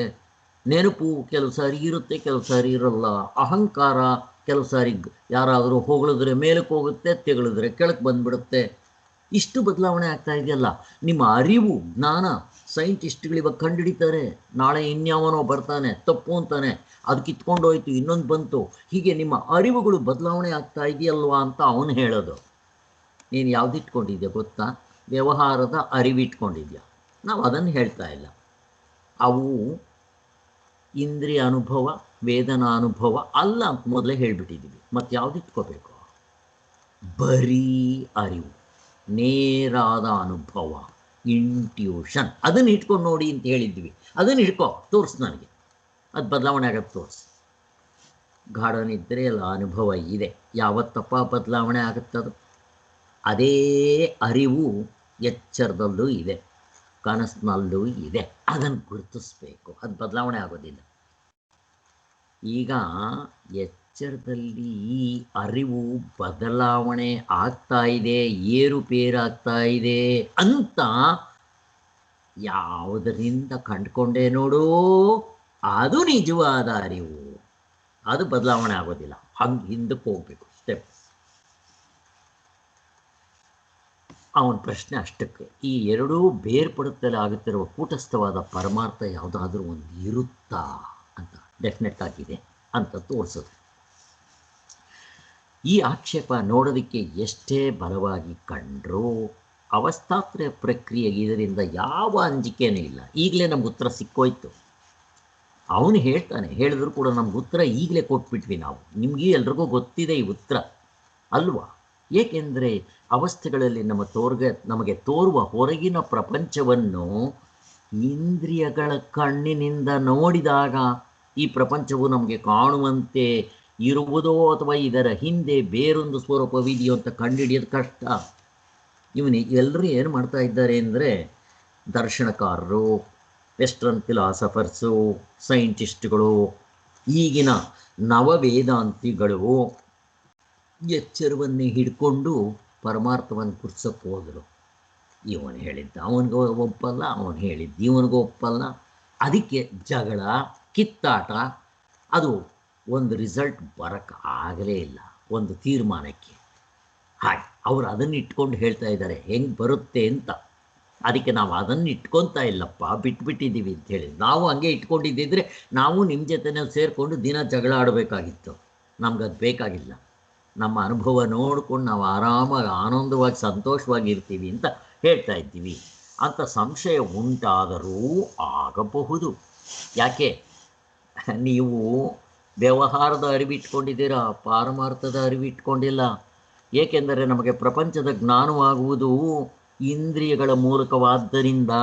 ನೆನಪು ಕೆಲವು ಸಾರಿ ಇರುತ್ತೆ, ಕೆಲವು ಸಾರಿ ಇರಲ್ಲ. ಅಹಂಕಾರ ಕೆಲವು ಸಾರಿ ಯಾರಾದರೂ ಹೊಗಳಿದ್ರೆ ಮೇಲಕ್ಕೆ ಹೋಗುತ್ತೆ, ತೆಗಳಿದ್ರೆ ಕೆಳಕ್ಕೆ ಬಂದುಬಿಡುತ್ತೆ. ಇಷ್ಟು ಬದಲಾವಣೆ ಆಗ್ತಾ ಇದೆಯಲ್ಲ. ನಿಮ್ಮ ಅರಿವು, ಜ್ಞಾನ, ಸೈಂಟಿಸ್ಟ್ಗಳು ಇವಾಗ ಕಂಡುಹಿಡಿತಾರೆ, ನಾಳೆ ಇನ್ಯಾವನೋ ಬರ್ತಾನೆ ತಪ್ಪು ಅಂತಾನೆ, ಅದು ಕಿತ್ಕೊಂಡು ಹೋಯ್ತು, ಇನ್ನೊಂದು ಬಂತು. ಹೀಗೆ ನಿಮ್ಮ ಅರಿವುಗಳು ಬದಲಾವಣೆ ಆಗ್ತಾ ಇದೆಯಲ್ವಾ ಅಂತ ಅವನು ಹೇಳೋದು. ನೀನು ಯಾವುದಿಟ್ಕೊಂಡಿದ್ಯಾ ಗೊತ್ತಾ? ವ್ಯವಹಾರದ ಅರಿವಿಟ್ಕೊಂಡಿದ್ಯಾ. ನಾವು ಅದನ್ನು ಹೇಳ್ತಾ ಇಲ್ಲ. ಅವು ಇಂದ್ರಿಯ ಅನುಭವ, ವೇದನಾ ಅನುಭವ ಅಲ್ಲ ಅಂತ ಮೊದಲೇ ಹೇಳಿಬಿಟ್ಟಿದ್ದೀವಿ. ಮತ್ತು ಯಾವ್ದು ಇಟ್ಕೋಬೇಕು? ಬರೀ ಅರಿವು, ನೇರಾದ ಅನುಭವ, ಇಂಟ್ಯೂಷನ್, ಅದನ್ನು ಇಟ್ಕೊಂಡು ನೋಡಿ ಅಂತ ಹೇಳಿದ್ವಿ. ಅದನ್ನು ಹಿಡ್ಕೊ, ತೋರಿಸು ನನಗೆ, ಅದು ಬದಲಾವಣೆ ಆಗತ್ತೆ ತೋರಿಸು. ಗಾಢ ನಿದ್ರೆಯಲ್ಲಿ ಅನುಭವ ಇದೆ, ಯಾವತ್ತಪ್ಪ ಬದಲಾವಣೆ ಆಗುತ್ತದು? ಅದೇ ಅರಿವು ಎಚ್ಚರದಲ್ಲೂ ಇದೆ, ಕನಸಿನಲ್ಲೂ ಇದೆ. ಅದನ್ನು ಗುರುತಿಸ್ಬೇಕು, ಅದು ಬದಲಾವಣೆ ಆಗೋದಿಲ್ಲ. ಈಗ ಎಚ್ಚರದಲ್ಲಿ ಈ ಅರಿವು ಬದಲಾವಣೆ ಆಗ್ತಾ ಇದೆ, ಏರುಪೇರಾಗ್ತಾ ಇದೆ ಅಂತ ಯಾವುದರಿಂದ ಕಂಡುಕೊಂಡೇ ನೋಡು, ಅದು ನಿಜವಾದ ಅರಿವು. ಅದು ಬದಲಾವಣೆ ಆಗೋದಿಲ್ಲ. ಹಂಗೆ ಹಿಂದಕ್ಕೆ ಹೋಗ್ಬೇಕು ಸ್ಟೆಪ್. ಅವನ ಪ್ರಶ್ನೆ ಅಷ್ಟಕ್ಕೆ, ಈ ಎರಡೂ ಬೇರ್ಪಡುತ್ತಲೇ ಆಗುತ್ತಿರುವ ಕೂಟಸ್ಥವಾದ ಪರಮಾರ್ಥ ಯಾವುದಾದ್ರೂ ಒಂದು ಇರುತ್ತಾ ಅಂತ. ಡೆಫಿನೆಟ್ ಆಗಿದೆ ಅಂತ ತೋರಿಸೋದು. ಈ ಆಕ್ಷೇಪ ನೋಡೋದಕ್ಕೆ ಎಷ್ಟೇ ಬಲವಾಗಿ ಕಂಡ್ರೂ ಅವಸ್ಥಾತ್ರಯ ಪ್ರಕ್ರಿಯೆಗೆ ಇದರಿಂದ ಯಾವ ಅಂಜಿಕೆನೂ ಇಲ್ಲ. ಈಗಲೇ ನಮ್ಗೆ ಉತ್ತರ ಸಿಕ್ಕೋಯ್ತು. ಅವನು ಹೇಳ್ತಾನೆ, ಹೇಳಿದ್ರು ಕೂಡ ನಮ್ಗೆ ಉತ್ತರ ಈಗಲೇ ಕೊಟ್ಬಿಟ್ವಿ ನಾವು. ನಿಮಗೆ ಎಲ್ರಿಗೂ ಗೊತ್ತಿದೆ ಈ ಉತ್ತರ ಅಲ್ವಾ? ಏಕೆಂದರೆ ಅವಸ್ಥೆಗಳಲ್ಲಿ ನಮಗೆ ತೋರುವ ಹೊರಗಿನ ಪ್ರಪಂಚವನ್ನು ಇಂದ್ರಿಯಗಳ ಕಣ್ಣಿನಿಂದ ನೋಡಿದಾಗ ಈ ಪ್ರಪಂಚವು ನಮಗೆ ಕಾಣುವಂತೆ ಇರುವುದೋ ಅಥವಾ ಇದರ ಹಿಂದೆ ಬೇರೊಂದು ಸ್ವರೂಪವಿದೆಯೋ ಅಂತ ಕಂಡುಹಿಡಿಯೋದು ಕಷ್ಟ. ಎಲ್ಲರೂ ಏನು ಮಾಡ್ತಾ ಇದ್ದಾರೆ ಅಂದರೆ, ದರ್ಶನಕಾರರು, ವೆಸ್ಟರ್ನ್ ಫಿಲಾಸಫರ್ಸು, ಸೈಂಟಿಸ್ಟ್ಗಳು, ಈಗಿನ ನವವೇದಾಂತಿಗಳು ಎಚ್ಚರವನ್ನೇ ಹಿಡ್ಕೊಂಡು ಪರಮಾರ್ಥವನ್ನು ಗುರ್ಸೋಕ್ಕೆ ಹೋದರು. ಇವನು ಹೇಳಿದ್ದ ಅವನಿಗೆ ಒಪ್ಪಲ್ಲ, ಅವನು ಹೇಳಿದ್ದು ಇವನಿಗೆ ಒಪ್ಪಲ್ಲ. ಅದಕ್ಕೆ ಜಗಳ, ಕಿತ್ತಾಟ. ಅದು ಒಂದು ರಿಸಲ್ಟ್ ಬರೋಕ್ಕೆ ಆಗಲೇ ಇಲ್ಲ, ಒಂದು ತೀರ್ಮಾನಕ್ಕೆ. ಹಾಗೆ ಅವರು ಅದನ್ನು ಇಟ್ಕೊಂಡು ಹೇಳ್ತಾ ಇದ್ದಾರೆ ಹೆಂಗೆ ಬರುತ್ತೆ ಅಂತ. ಅದಕ್ಕೆ ನಾವು ಅದನ್ನು ಇಟ್ಕೊತಾ ಇಲ್ಲಪ್ಪ, ಬಿಟ್ಬಿಟ್ಟಿದ್ದೀವಿ ಅಂತ ಹೇಳಿ. ನಾವು ಹಂಗೆ ಇಟ್ಕೊಂಡಿದ್ದಿದ್ರೆ ನಾವು ನಿಮ್ಮ ಜೊತೆನಲ್ಲಿ ಸೇರಿಕೊಂಡು ದಿನ ಜಗಳ ಆಡಬೇಕಾಗಿತ್ತು. ನಮ್ಗದು ಬೇಕಾಗಿಲ್ಲ. ನಮ್ಮ ಅನುಭವ ನೋಡ್ಕೊಂಡು ನಾವು ಆರಾಮಾಗಿ ಆನಂದವಾಗಿ ಸಂತೋಷವಾಗಿ ಇರ್ತೀವಿ ಅಂತ ಹೇಳ್ತಾ ಇದ್ದೀವಿ ಅಂತ ಸಂಶಯ ಉಂಟಾದರೂ ಆಗಬಹುದು. ಯಾಕೆ? ನೀವು ವ್ಯವಹಾರದ ಅರಿವಿಟ್ಕೊಂಡಿದ್ದೀರಾ, ಪಾರಮಾರ್ಥದ ಅರಿವಿಟ್ಕೊಂಡಿಲ್ಲ. ಏಕೆಂದರೆ ನಮಗೆ ಪ್ರಪಂಚದ ಜ್ಞಾನವಾಗುವುದು ಇಂದ್ರಿಯಗಳ ಮೂಲಕವಾದ್ದರಿಂದ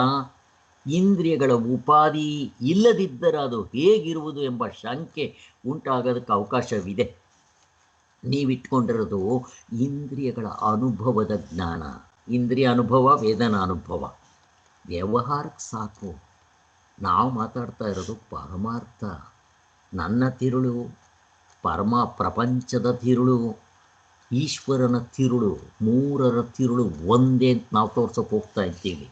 ಇಂದ್ರಿಯಗಳ ಉಪಾಧಿ ಇಲ್ಲದಿದ್ದರೆ ಅದು ಹೇಗಿರುವುದು ಎಂಬ ಶಂಕೆ ಉಂಟಾಗೋದಕ್ಕೆ ಅವಕಾಶವಿದೆ. ನೀವಿಟ್ಕೊಂಡಿರೋದು ಇಂದ್ರಿಯಗಳ ಅನುಭವದ ಜ್ಞಾನ, ಇಂದ್ರಿಯ ಅನುಭವ, ವೇದನಾ ಅನುಭವ. ವ್ಯವಹಾರಕ್ಕೆ ಸಾಕು. ನಾವು ಮಾತಾಡ್ತಾ ಇರೋದು ಪರಮಾರ್ಥ. ನನ್ನ ತಿರುಳು, ಪ್ರಪಂಚದ ತಿರುಳು, ಈಶ್ವರನ ತಿರುಳು, ಮೂರರ ತಿರುಳು ಒಂದೇ ಅಂತ ನಾವು ತೋರ್ಸೋಕೆ ಹೋಗ್ತಾ ಇದ್ದೀವಿ.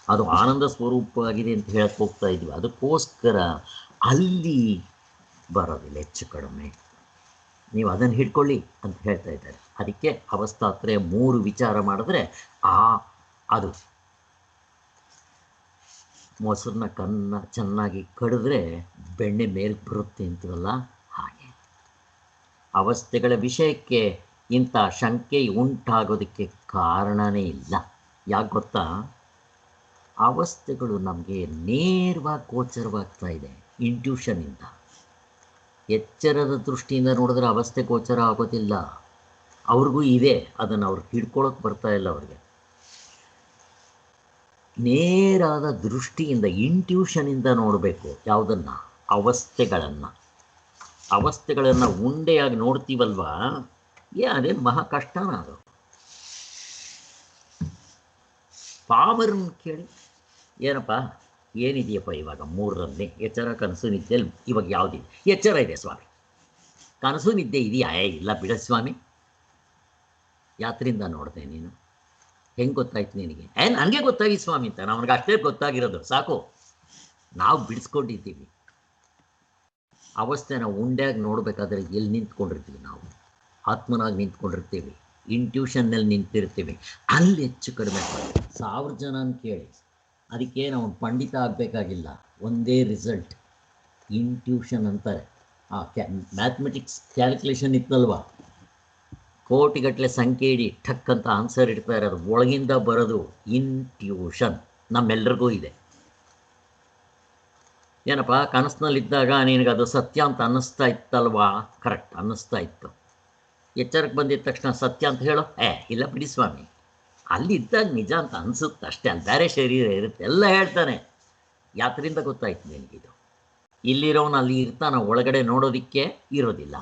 ಅದು ಆನಂದ ಸ್ವರೂಪವಾಗಿದೆ ಅಂತ ಹೇಳಕ್ಕೆ ಹೋಗ್ತಾ ಇದ್ದೀವಿ. ಅದಕ್ಕೋಸ್ಕರ ಅಲ್ಲಿ ಬರೋದಿಲ್ಲ ಹೆಚ್ಚು ಕಡಿಮೆ. ನೀವು ಅದನ್ನು ಹಿಡ್ಕೊಳ್ಳಿ ಅಂತ ಹೇಳ್ತಾ ಇದ್ದಾರೆ. ಅದಕ್ಕೆ ಅವಸ್ಥಾತ್ರಯ 3 ವಿಚಾರ ಮಾಡಿದ್ರೆ ಅದು ಮೊಸರನ್ನ ಚೆನ್ನಾಗಿ ಕಡಿದ್ರೆ ಬೆಣ್ಣೆ ಮೇಲೆ ಬರುತ್ತೆ ಅಂತೀವಲ್ಲ, ಹಾಗೆ ಅವಸ್ಥೆಗಳ ವಿಷಯಕ್ಕೆ ಇಂಥ ಶಂಕೆ ಉಂಟಾಗೋದಕ್ಕೆ ಕಾರಣನೇ ಇಲ್ಲ. ಯಾಕೆ ಗೊತ್ತಾ? ಅವಸ್ಥೆಗಳು ನಮಗೆ ನೇರವಾಗಿ ಗೋಚರವಾಗ್ತಾ ಇದೆ ಇಂಟ್ಯೂಷನಿಂದ. ಎಚ್ಚರದ ದೃಷ್ಟಿಯಿಂದ ನೋಡಿದ್ರೆ ಅವಸ್ಥೆ ಗೋಚರ ಆಗೋದಿಲ್ಲ. ಅವ್ರಿಗೂ ಇದೆ, ಅದನ್ನು ಅವ್ರು ಹಿಡ್ಕೊಳ್ಳೋಕೆ ಬರ್ತಾ ಇಲ್ಲ ಅವ್ರಿಗೆ. ನೇರಾದ ದೃಷ್ಟಿಯಿಂದ, ಇಂಟ್ಯೂಷನಿಂದ ನೋಡಬೇಕು. ಯಾವುದನ್ನು? ಅವಸ್ಥೆಗಳನ್ನು ಉಂಡೆಯಾಗಿ ನೋಡ್ತೀವಲ್ವಾ, ಅದೇನು ಮಹಾ ಕಷ್ಟನ ಅದು. ಪಾಮರನ್ನ ಕೇಳಿ, ಏನಪ್ಪ ಏನಿದೆಯಪ್ಪ ಇವಾಗ 3ರಲ್ಲಿ ಎಚ್ಚರ, ಕನಸು, ನಿದ್ದೆಯಲ್ಲಿ ಇವಾಗ ಯಾವುದಿದೆ? ಎಚ್ಚರ ಇದೆ ಸ್ವಾಮಿ. ಕನಸು ನಿದ್ದೆ ಇದೆಯಾ? ಇಲ್ಲ ಬಿಡ ಸ್ವಾಮಿ. ಯಾತ್ರಿಂದ ನೋಡಿದೆ ನೀನು? ಹೆಂಗೆ ಗೊತ್ತಾಯ್ತು ನಿನಗೆ? ನನಗೆ ಗೊತ್ತಾಗಿ ಸ್ವಾಮಿ ಅಂತ. ನಮ್ಗೆ ಅಷ್ಟೇ ಗೊತ್ತಾಗಿರೋದು ಸಾಕು. ನಾವು ಬಿಡಿಸ್ಕೊಂಡಿದ್ದೀವಿ. ಅವಸ್ಥೆನ ಉಂಡ್ಯಾಗಿ ನೋಡಬೇಕಾದ್ರೆ ಎಲ್ಲಿ ನಿಂತ್ಕೊಂಡಿರ್ತೀವಿ? ನಾವು ಆತ್ಮನಾಗಿ ನಿಂತ್ಕೊಂಡಿರ್ತೀವಿ, ಇಂಟ್ಯೂಷನ್ನಲ್ಲಿ ನಿಂತಿರ್ತೀವಿ. ಅಲ್ಲಿ ಹೆಚ್ಚು ಕಡಿಮೆ 1000 ಜನನ ಕೇಳಿ, ಅದಕ್ಕೆ ನಾವು ಪಂಡಿತ ಆಗಬೇಕಾಗಿಲ್ಲ. ಒಂದೇ ರಿಸಲ್ಟ್, ಇಂಟ್ಯೂಷನ್ ಅಂತಾರೆ. ಮ್ಯಾಥಮೆಟಿಕ್ಸ್ ಕ್ಯಾಲ್ಕುಲೇಷನ್ ಇತ್ತಲ್ವ, ಕೋಟಿಗಟ್ಟಲೆ ಸಂಖ್ಯೆ ಇಡಿ ಠಕ್ ಅಂತ ಆನ್ಸರ್ ಇಡ್ತಾರೆ. ಅದು ಒಳಗಿಂದ ಬರೋದು ಇಂಟ್ಯೂಷನ್. ನಮ್ಮೆಲ್ಲರಿಗೂ ಇದೆ. ಏನಪ್ಪ ಕನಸಿನಲ್ಲಿದ್ದಾಗ ನಿನಗದು ಸತ್ಯ ಅಂತ ಅನ್ನಿಸ್ತಾ ಇತ್ತಲ್ವಾ? ಕರೆಕ್ಟ್, ಅನ್ನಿಸ್ತಾ ಇತ್ತು. ಎಚ್ಚರಕ್ಕೆ ಬಂದಿದ್ದ ತಕ್ಷಣ ಸತ್ಯ ಅಂತ ಹೇಳೋ, ಇಲ್ಲ ಬಿಡಿ ಸ್ವಾಮಿ, ಅಲ್ಲಿದ್ದಾಗ ನಿಜ ಅಂತ ಅನಿಸುತ್ತೆ ಅಷ್ಟೇ, ಅಲ್ಲಿ ಬೇರೆ ಶರೀರ ಇರುತ್ತೆ ಎಲ್ಲ ಹೇಳ್ತಾನೆ. ಯಾತ್ರಿಂದ ಗೊತ್ತಾಯ್ತು ನಿನಗಿದು? ಇಲ್ಲಿರೋನು ಅಲ್ಲಿ ಇರ್ತಾನ, ಒಳಗಡೆ ನೋಡೋದಕ್ಕೆ ಇರೋದಿಲ್ಲ.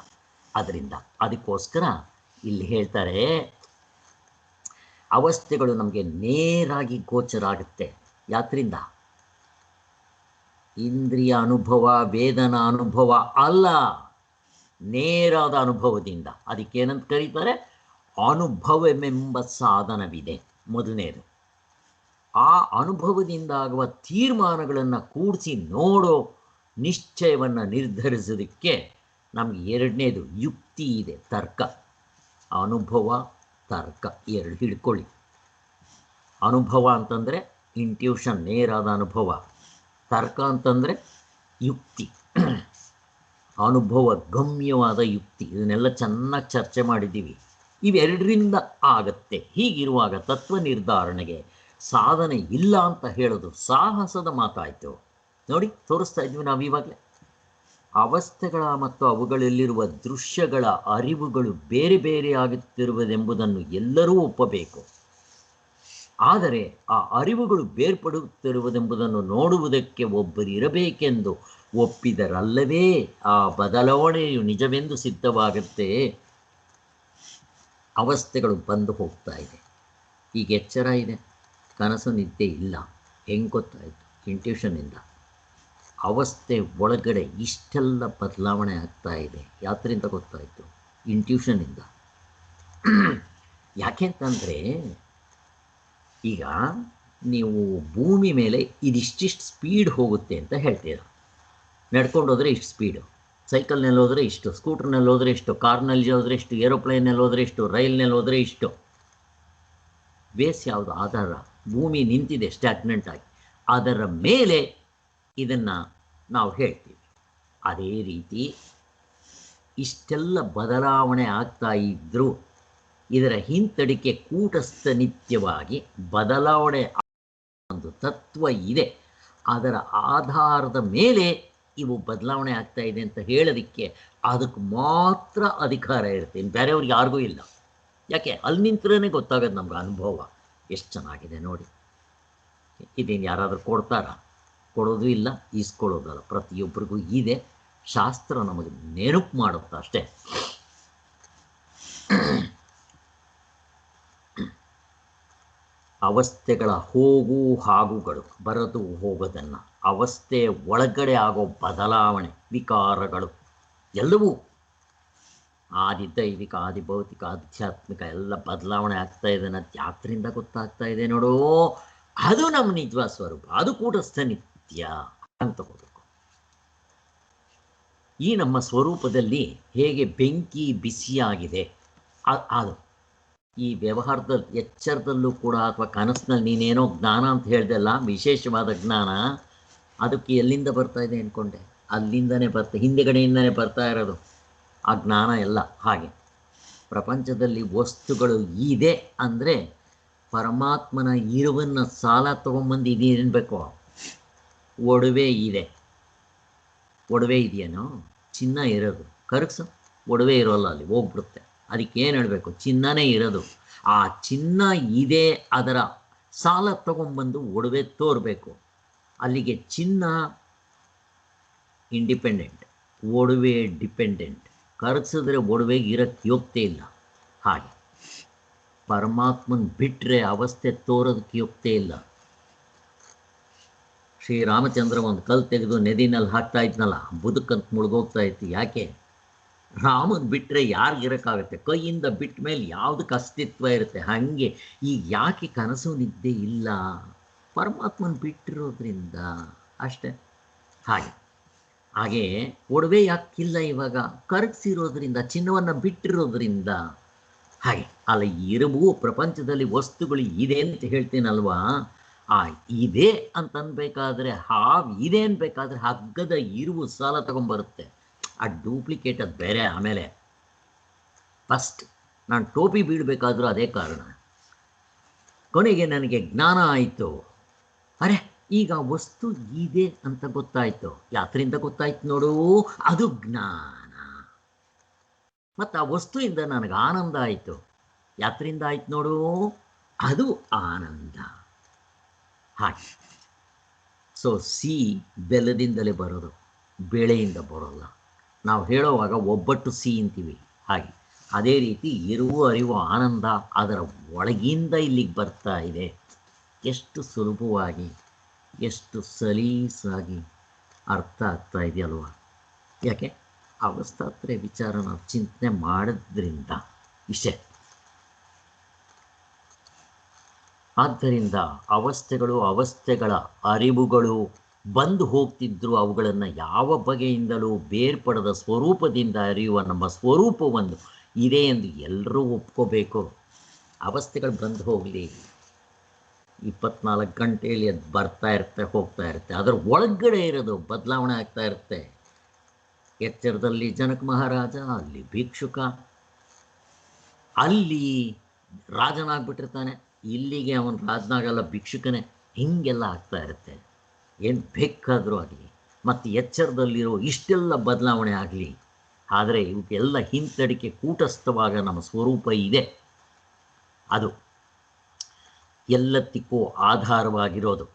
ಅದರಿಂದ ಅದಕ್ಕೋಸ್ಕರ ಇಲ್ಲಿ ಹೇಳ್ತಾರೆ, ಅವಸ್ಥೆಗಳು ನಮಗೆ ನೇರಾಗಿ ಗೋಚರ ಆಗುತ್ತೆ. ಯಾತ್ರಿಂದ? ಇಂದ್ರಿಯ ಅನುಭವ, ವೇದನ ಅನುಭವ ಅಲ್ಲ, ನೇರಾದ ಅನುಭವದಿಂದ. ಅದಕ್ಕೇನಂತ ಕರೀತಾರೆ? ಅನುಭವವೆಂಬ ಸಾಧನವಿದೆ. ಮೊದಲನೇದು ಆ ಅನುಭವದಿಂದ ಆಗುವ ತೀರ್ಮಾನಗಳನ್ನು ಕೂಡಿಸಿ ನೋಡೋ ನಿಶ್ಚಯವನ್ನು ನಿರ್ಧರಿಸೋದಕ್ಕೆ ನಮಗೆ ಎರಡನೇದು ಯುಕ್ತಿ ಇದೆ, ತರ್ಕ. ಅನುಭವ, ತರ್ಕ ಎರಡು ಹಿಡ್ಕೊಳ್ಳಿ. ಅನುಭವ ಅಂತಂದರೆ ಇಂಟ್ಯೂಷನ್, ನೇರಾದ ಅನುಭವ. ತರ್ಕ ಅಂತಂದರೆ ಯುಕ್ತಿ, ಅನುಭವ ಗಮ್ಯವಾದ ಯುಕ್ತಿ. ಇದನ್ನೆಲ್ಲ ಚೆನ್ನಾಗಿ ಚರ್ಚೆ ಮಾಡಿದ್ದೀವಿ. ಇವೆರಡರಿಂದ ಆಗತ್ತೆ. ಹೀಗಿರುವಾಗ ತತ್ವ ನಿರ್ಧಾರಣೆಗೆ ಸಾಧನೆ ಇಲ್ಲ ಅಂತ ಹೇಳೋದು ಸಾಹಸದ ಮಾತಾಯಿತು. ನೋಡಿ, ತೋರಿಸ್ತಾ ಇದ್ವಿ ನಾವು ಇವಾಗಲೇ. ಅವಸ್ಥೆಗಳ ಮತ್ತು ಅವುಗಳಲ್ಲಿರುವ ದೃಶ್ಯಗಳ ಅರಿವುಗಳು ಬೇರೆ ಬೇರೆ ಆಗುತ್ತಿರುವುದೆಂಬುದನ್ನು ಎಲ್ಲರೂ ಒಪ್ಪಬೇಕು. ಆದರೆ ಆ ಅರಿವುಗಳು ಬೇರ್ಪಡುತ್ತಿರುವುದೆಂಬುದನ್ನು ನೋಡುವುದಕ್ಕೆ ಒಬ್ಬರಿರಬೇಕೆಂದು ಒಪ್ಪಿದರಲ್ಲವೇ ಆ ಬದಲಾವಣೆಯು ನಿಜವೆಂದು ಸಿದ್ಧವಾಗುತ್ತೆ. ಅವಸ್ಥೆಗಳು ಬಂದು ಹೋಗ್ತಾ ಇದೆ. ಈಗ ಎಚ್ಚರ ಇದೆ, ಕನಸು ನಿದ್ದೆ ಇಲ್ಲ. ಹೆಂಗೆ ಗೊತ್ತಾಯಿತು? ಇಂಟ್ಯೂಷನ್ನಿಂದ. ಅವಸ್ಥೆ ಒಳಗಡೆ ಇಷ್ಟೆಲ್ಲ ಬದಲಾವಣೆ ಆಗ್ತಾ ಇದೆ, ಯಾತ್ರಿಂದ ಗೊತ್ತಾಯಿತು? ಇಂಟ್ಯೂಷನ್ನಿಂದ. ಯಾಕೆಂತಂದರೆ ಈಗ ನೀವು ಭೂಮಿ ಮೇಲೆ ಇದಿಷ್ಟಿಷ್ಟು ಸ್ಪೀಡ್ ಹೋಗುತ್ತೆ ಅಂತ ಹೇಳ್ತೀರ. ನಡ್ಕೊಂಡು ಹೋದರೆ ಇಷ್ಟು ಸ್ಪೀಡು, ಸೈಕಲ್ನಲ್ಲಿ ಹೋದರೆ ಇಷ್ಟು, ಸ್ಕೂಟ್ರ್ನಲ್ಲಿ ಹೋದರೆ ಇಷ್ಟು, ಕಾರ್ನಲ್ಲಿ ಹೋದರೆ ಇಷ್ಟು, ಏರೋಪ್ಲೇನಲ್ಲಿ ಹೋದರೆ ಇಷ್ಟು, ರೈಲ್ನಲ್ಲಿ ಹೋದರೆ ಇಷ್ಟು. ಬೇಸ್ ಯಾವುದು? ಆಧಾರ. ಭೂಮಿ ನಿಂತಿದೆ ಸ್ಟ್ಯಾಗ್ನೆಂಟ್ ಆಗಿ, ಅದರ ಮೇಲೆ ಇದನ್ನು ನಾವು ಹೇಳ್ತೀವಿ. ಅದೇ ರೀತಿ ಇಷ್ಟೆಲ್ಲ ಬದಲಾವಣೆ ಆಗ್ತಾ ಇದ್ದರೂ ಇದರ ಹಿಂತಡಿಕೆ ಕೂಟಸ್ಥ ನಿತ್ಯವಾಗಿ ಬದಲಾವಣೆ ಒಂದು ತತ್ವ ಇದೆ. ಅದರ ಆಧಾರದ ಮೇಲೆ ಇವು ಬದಲಾವಣೆ ಆಗ್ತಾ ಇದೆ ಅಂತ ಹೇಳೋದಕ್ಕೆ ಅದಕ್ಕೆ ಮಾತ್ರ ಅಧಿಕಾರ ಇರುತ್ತೆ, ಇನ್ನು ಬೇರೆಯವ್ರಿಗೆ ಯಾರಿಗೂ ಇಲ್ಲ. ಯಾಕೆ? ಅಲ್ಲಿ ನಿಂತರೇ ಗೊತ್ತಾಗೋದು ನಮ್ಗೆ ಅನುಭವ ಎಷ್ಟು ಚೆನ್ನಾಗಿದೆ ನೋಡಿ. ಇದೇನು ಯಾರಾದರೂ ಕೊಡ್ತಾರಾ? ಕೊಡೋದು ಇಲ್ಲ, ಈಸ್ಕೊಳ್ಳೋದಲ್ಲ. ಪ್ರತಿಯೊಬ್ಬರಿಗೂ ಇದೆ. ಶಾಸ್ತ್ರ ನಮಗೆ ನೆನಪು ಮಾಡುತ್ತೆ ಅಷ್ಟೇ. ಅವಸ್ಥೆಗಳ ಹೋಗು ಹಾಗುಗಳು, ಬರದು ಹೋಗೋದನ್ನು, ಅವಸ್ಥೆ ಒಳಗಡೆ ಆಗೋ ಬದಲಾವಣೆ, ವಿಕಾರಗಳು ಎಲ್ಲವೂ ಆದಿದೈವಿಕ, ಆದಿಭೌತಿಕ, ಆಧ್ಯಾತ್ಮಿಕ ಎಲ್ಲ ಬದಲಾವಣೆ ಆಗ್ತಾ ಇದೆ. ಅನ್ನೋದು ಯಾತ್ರಿಂದ ಗೊತ್ತಾಗ್ತಾ ಇದೆ ನೋಡು. ಅದು ನಮ್ಮ ನಿಜವಾದ ಸ್ವರೂಪ, ಅದು ಕೂಟಸ್ಥ ನಿತ್ಯ ಅಂತ ತಗೋಬೇಕು. ಈ ನಮ್ಮ ಸ್ವರೂಪದಲ್ಲಿ ಹೇಗೆ ಬೆಂಕಿ ಬಿಸಿಯಾಗಿದೆ, ಅದು ಈ ವ್ಯವಹಾರದಲ್ಲಿ, ಎಚ್ಚರದಲ್ಲೂ ಕೂಡ ಅಥವಾ ಕನಸಿನಲ್ಲಿ ನೀನೇನೋ ಜ್ಞಾನ ಅಂತ ಹೇಳ್ದಲ್ಲ, ವಿಶೇಷವಾದ ಜ್ಞಾನ, ಅದಕ್ಕೆ ಎಲ್ಲಿಂದ ಬರ್ತಾ ಇದೆ ಅಂದ್ಕೊಂಡೆ? ಅಲ್ಲಿಂದನೇ ಹಿಂದೆಗಡೆಯಿಂದನೇ ಬರ್ತಾ ಇರೋದು ಆ ಜ್ಞಾನ ಎಲ್ಲ. ಹಾಗೆ ಪ್ರಪಂಚದಲ್ಲಿ ವಸ್ತುಗಳು ಇದೆ ಅಂದರೆ ಪರಮಾತ್ಮನ ಇರುವನ್ನು ಸಾಲ ತೊಗೊಂಬಂದು ಇದೇನು ಬೇಕೋ? ಒಡವೆ ಇದೆ. ಒಡವೆ ಇದೆಯೇನೋ? ಚಿನ್ನ ಇರೋದು, ಕರಗಿಸು, ಒಡವೆ ಇರೋಲ್ಲ, ಅಲ್ಲಿ ಹೋಗ್ಬಿಡುತ್ತೆ. ಅದಕ್ಕೆ ಏನು ಹೇಳಬೇಕು? ಚಿನ್ನನೇ ಇರೋದು. ಆ ಚಿನ್ನ ಇದೆ, ಅದರ ಸಾಲ ತಗೊಂಬಂದು ಒಡವೆ ತೋರಬೇಕು. ಅಲ್ಲಿಗೆ ಚಿನ್ನ ಇಂಡಿಪೆಂಡೆಂಟ್, ಒಡವೆ ಡಿಪೆಂಡೆಂಟ್. ಕರಗಿಸಿದ್ರೆ ಒಡವೆಗೆ ಇರೋಕ್ಕೆ ಯೋಗ್ಯತೆ ಇಲ್ಲ. ಹಾಗೆ ಪರಮಾತ್ಮನ ಬಿಟ್ಟರೆ ಅವಸ್ಥೆ ತೋರೋದಕ್ಕೆ ಯೋಗ್ಯತೆ ಇಲ್ಲ. ಶ್ರೀರಾಮಚಂದ್ರ ಒಂದು ಕಲ್ಲು ತೆಗೆದು ನದಿನಲ್ಲಿ ಹಾಕ್ತಾ ಇದ್ನಲ್ಲ, ಬದುಕಂತ ಮುಳುಗೋಗ್ತಾ ಇತ್ತು. ಯಾಕೆ? ರಾಮನ ಬಿಟ್ಟರೆ ಯಾರಿಗಿರೋಕ್ಕಾಗುತ್ತೆ? ಕೈಯಿಂದ ಬಿಟ್ಟ ಮೇಲೆ ಯಾವುದಕ್ಕೆ ಅಸ್ತಿತ್ವ ಇರುತ್ತೆ? ಹಾಗೆ ಈಗ ಯಾಕೆ ಕನಸು ನಿದ್ದೆ ಇಲ್ಲ? ಪರಮಾತ್ಮನ ಬಿಟ್ಟಿರೋದ್ರಿಂದ ಅಷ್ಟೇ. ಹಾಗೆ ಒಡವೆ ಯಾಕಿಲ್ಲ ಇವಾಗ? ಕರಗಿಸಿರೋದ್ರಿಂದ, ಚಿನ್ನವನ್ನು ಬಿಟ್ಟಿರೋದ್ರಿಂದ. ಹಾಗೆ ಅಲ್ಲ, ಇರವು ಪ್ರಪಂಚದಲ್ಲಿ ವಸ್ತುಗಳು ಇದೆ ಅಂತ ಹೇಳ್ತೀನಲ್ವಾ, ಇದೆ ಅಂತನ್ಬೇಕಾದ್ರೆ, ಇದೆ ಅನ್ಬೇಕಾದ್ರೆ ಹಗ್ಗದ ಇರುವು ಸಾಲ ತಗೊಂಬರುತ್ತೆ. ಆ ಡೂಪ್ಲಿಕೇಟ್ ಅದು ಬೇರೆ. ಆಮೇಲೆ ಫಸ್ಟ್ ನಾನು ಟೋಪಿ ಬೀಳಬೇಕಾದ್ರೂ ಅದೇ ಕಾರಣ. ಕೊನೆಗೆ ನನಗೆ ಜ್ಞಾನ ಆಯಿತು. ಅರೆ, ಈಗ ವಸ್ತು ಇದೆ ಅಂತ ಗೊತ್ತಾಯ್ತು. ಯಾತ್ರಿಂದ ಗೊತ್ತಾಯ್ತು ನೋಡು, ಅದು ಜ್ಞಾನ. ಮತ್ತು ಆ ವಸ್ತುವಿಂದ ನನಗೆ ಆನಂದ ಆಯಿತು. ಯಾತ್ರಿಂದ ಆಯ್ತು ನೋಡು, ಅದು ಆನಂದ. ಹಾಗೆ ಸೊ ಸಿ ಬೆಲ್ಲದಿಂದಲೇ ಬರೋದು, ಬೇಳೆಯಿಂದ ಬರೋಲ್ಲ. ನಾವು ಹೇಳುವಾಗ ಒಬ್ಬಟ್ಟು ಸಿ ಅಂತೀವಿ. ಹಾಗೆ ಅದೇ ರೀತಿ ಇರುವ ಅರಿವು ಆನಂದ ಅದರ ಒಳಗಿಂದ ಇಲ್ಲಿಗೆ ಬರ್ತಾ ಇದೆ. ಎಷ್ಟು ಸುಲಭವಾಗಿ, ಎಷ್ಟು ಸಲೀಸಾಗಿ ಅರ್ಥ ಆಗ್ತಾ ಇದೆಯಲ್ವ? ಯಾಕೆ ಅವಸ್ಥಾತ್ರಯ ವಿಚಾರ ನಾವು ಚಿಂತನೆ ಮಾಡೋದ್ರಿಂದ ವಿಷಯ. ಆದ್ದರಿಂದ ಅವಸ್ಥೆಗಳ ಅರಿವುಗಳು ಬಂದು ಹೋಗ್ತಿದ್ರು. ಅವುಗಳನ್ನು ಯಾವ ಬಗೆಯಿಂದಲೂ ಬೇರ್ಪಡದ ಸ್ವರೂಪದಿಂದ ಅರಿಯುವ ನಮ್ಮ ಸ್ವರೂಪವೊಂದು ಇದೆ ಎಂದು ಎಲ್ಲರೂ ಒಪ್ಕೋಬೇಕು. ಅವಸ್ಥೆಗಳು ಬಂದು ಹೋಗಲಿ, 24 ಗಂಟೆಯಲ್ಲಿ ಅದು ಬರ್ತಾ ಇರುತ್ತೆ, ಹೋಗ್ತಾ ಇರುತ್ತೆ. ಅದರ ಒಳಗಡೆ ಇರೋದು ಬದಲಾವಣೆ ಆಗ್ತಾ ಇರುತ್ತೆ. ಎಚ್ಚರದಲ್ಲಿ ಜನಕ ಮಹಾರಾಜ, ಅಲ್ಲಿ ಭಿಕ್ಷುಕ, ಅಲ್ಲಿ ರಾಜನಾಗ್ಬಿಟ್ಟಿರ್ತಾನೆ, ಇಲ್ಲಿಗೆ ಅವನು ರಾಜನಾಗಲ್ಲ, ಭಿಕ್ಷುಕನೇ. ಹೀಗೆಲ್ಲ ಆಗ್ತಾ ಇರುತ್ತೆ. ಏನು ಬೇಕಾದರೂ ಆಗಲಿ, ಮತ್ತು ಎಚ್ಚರದಲ್ಲಿರೋ ಇಷ್ಟೆಲ್ಲ ಬದಲಾವಣೆ ಆಗಲಿ, ಆದರೆ ಇವಕ್ಕೆಲ್ಲ ಹಿಂತಡಿಕೆ ಕೂಟಸ್ಥವಾಗ ನಮ್ಮ ಸ್ವರೂಪ ಇದೆ. ಅದು ಎಲ್ಲದಕ್ಕೂ ಆಧಾರವಾಗಿರೋದು.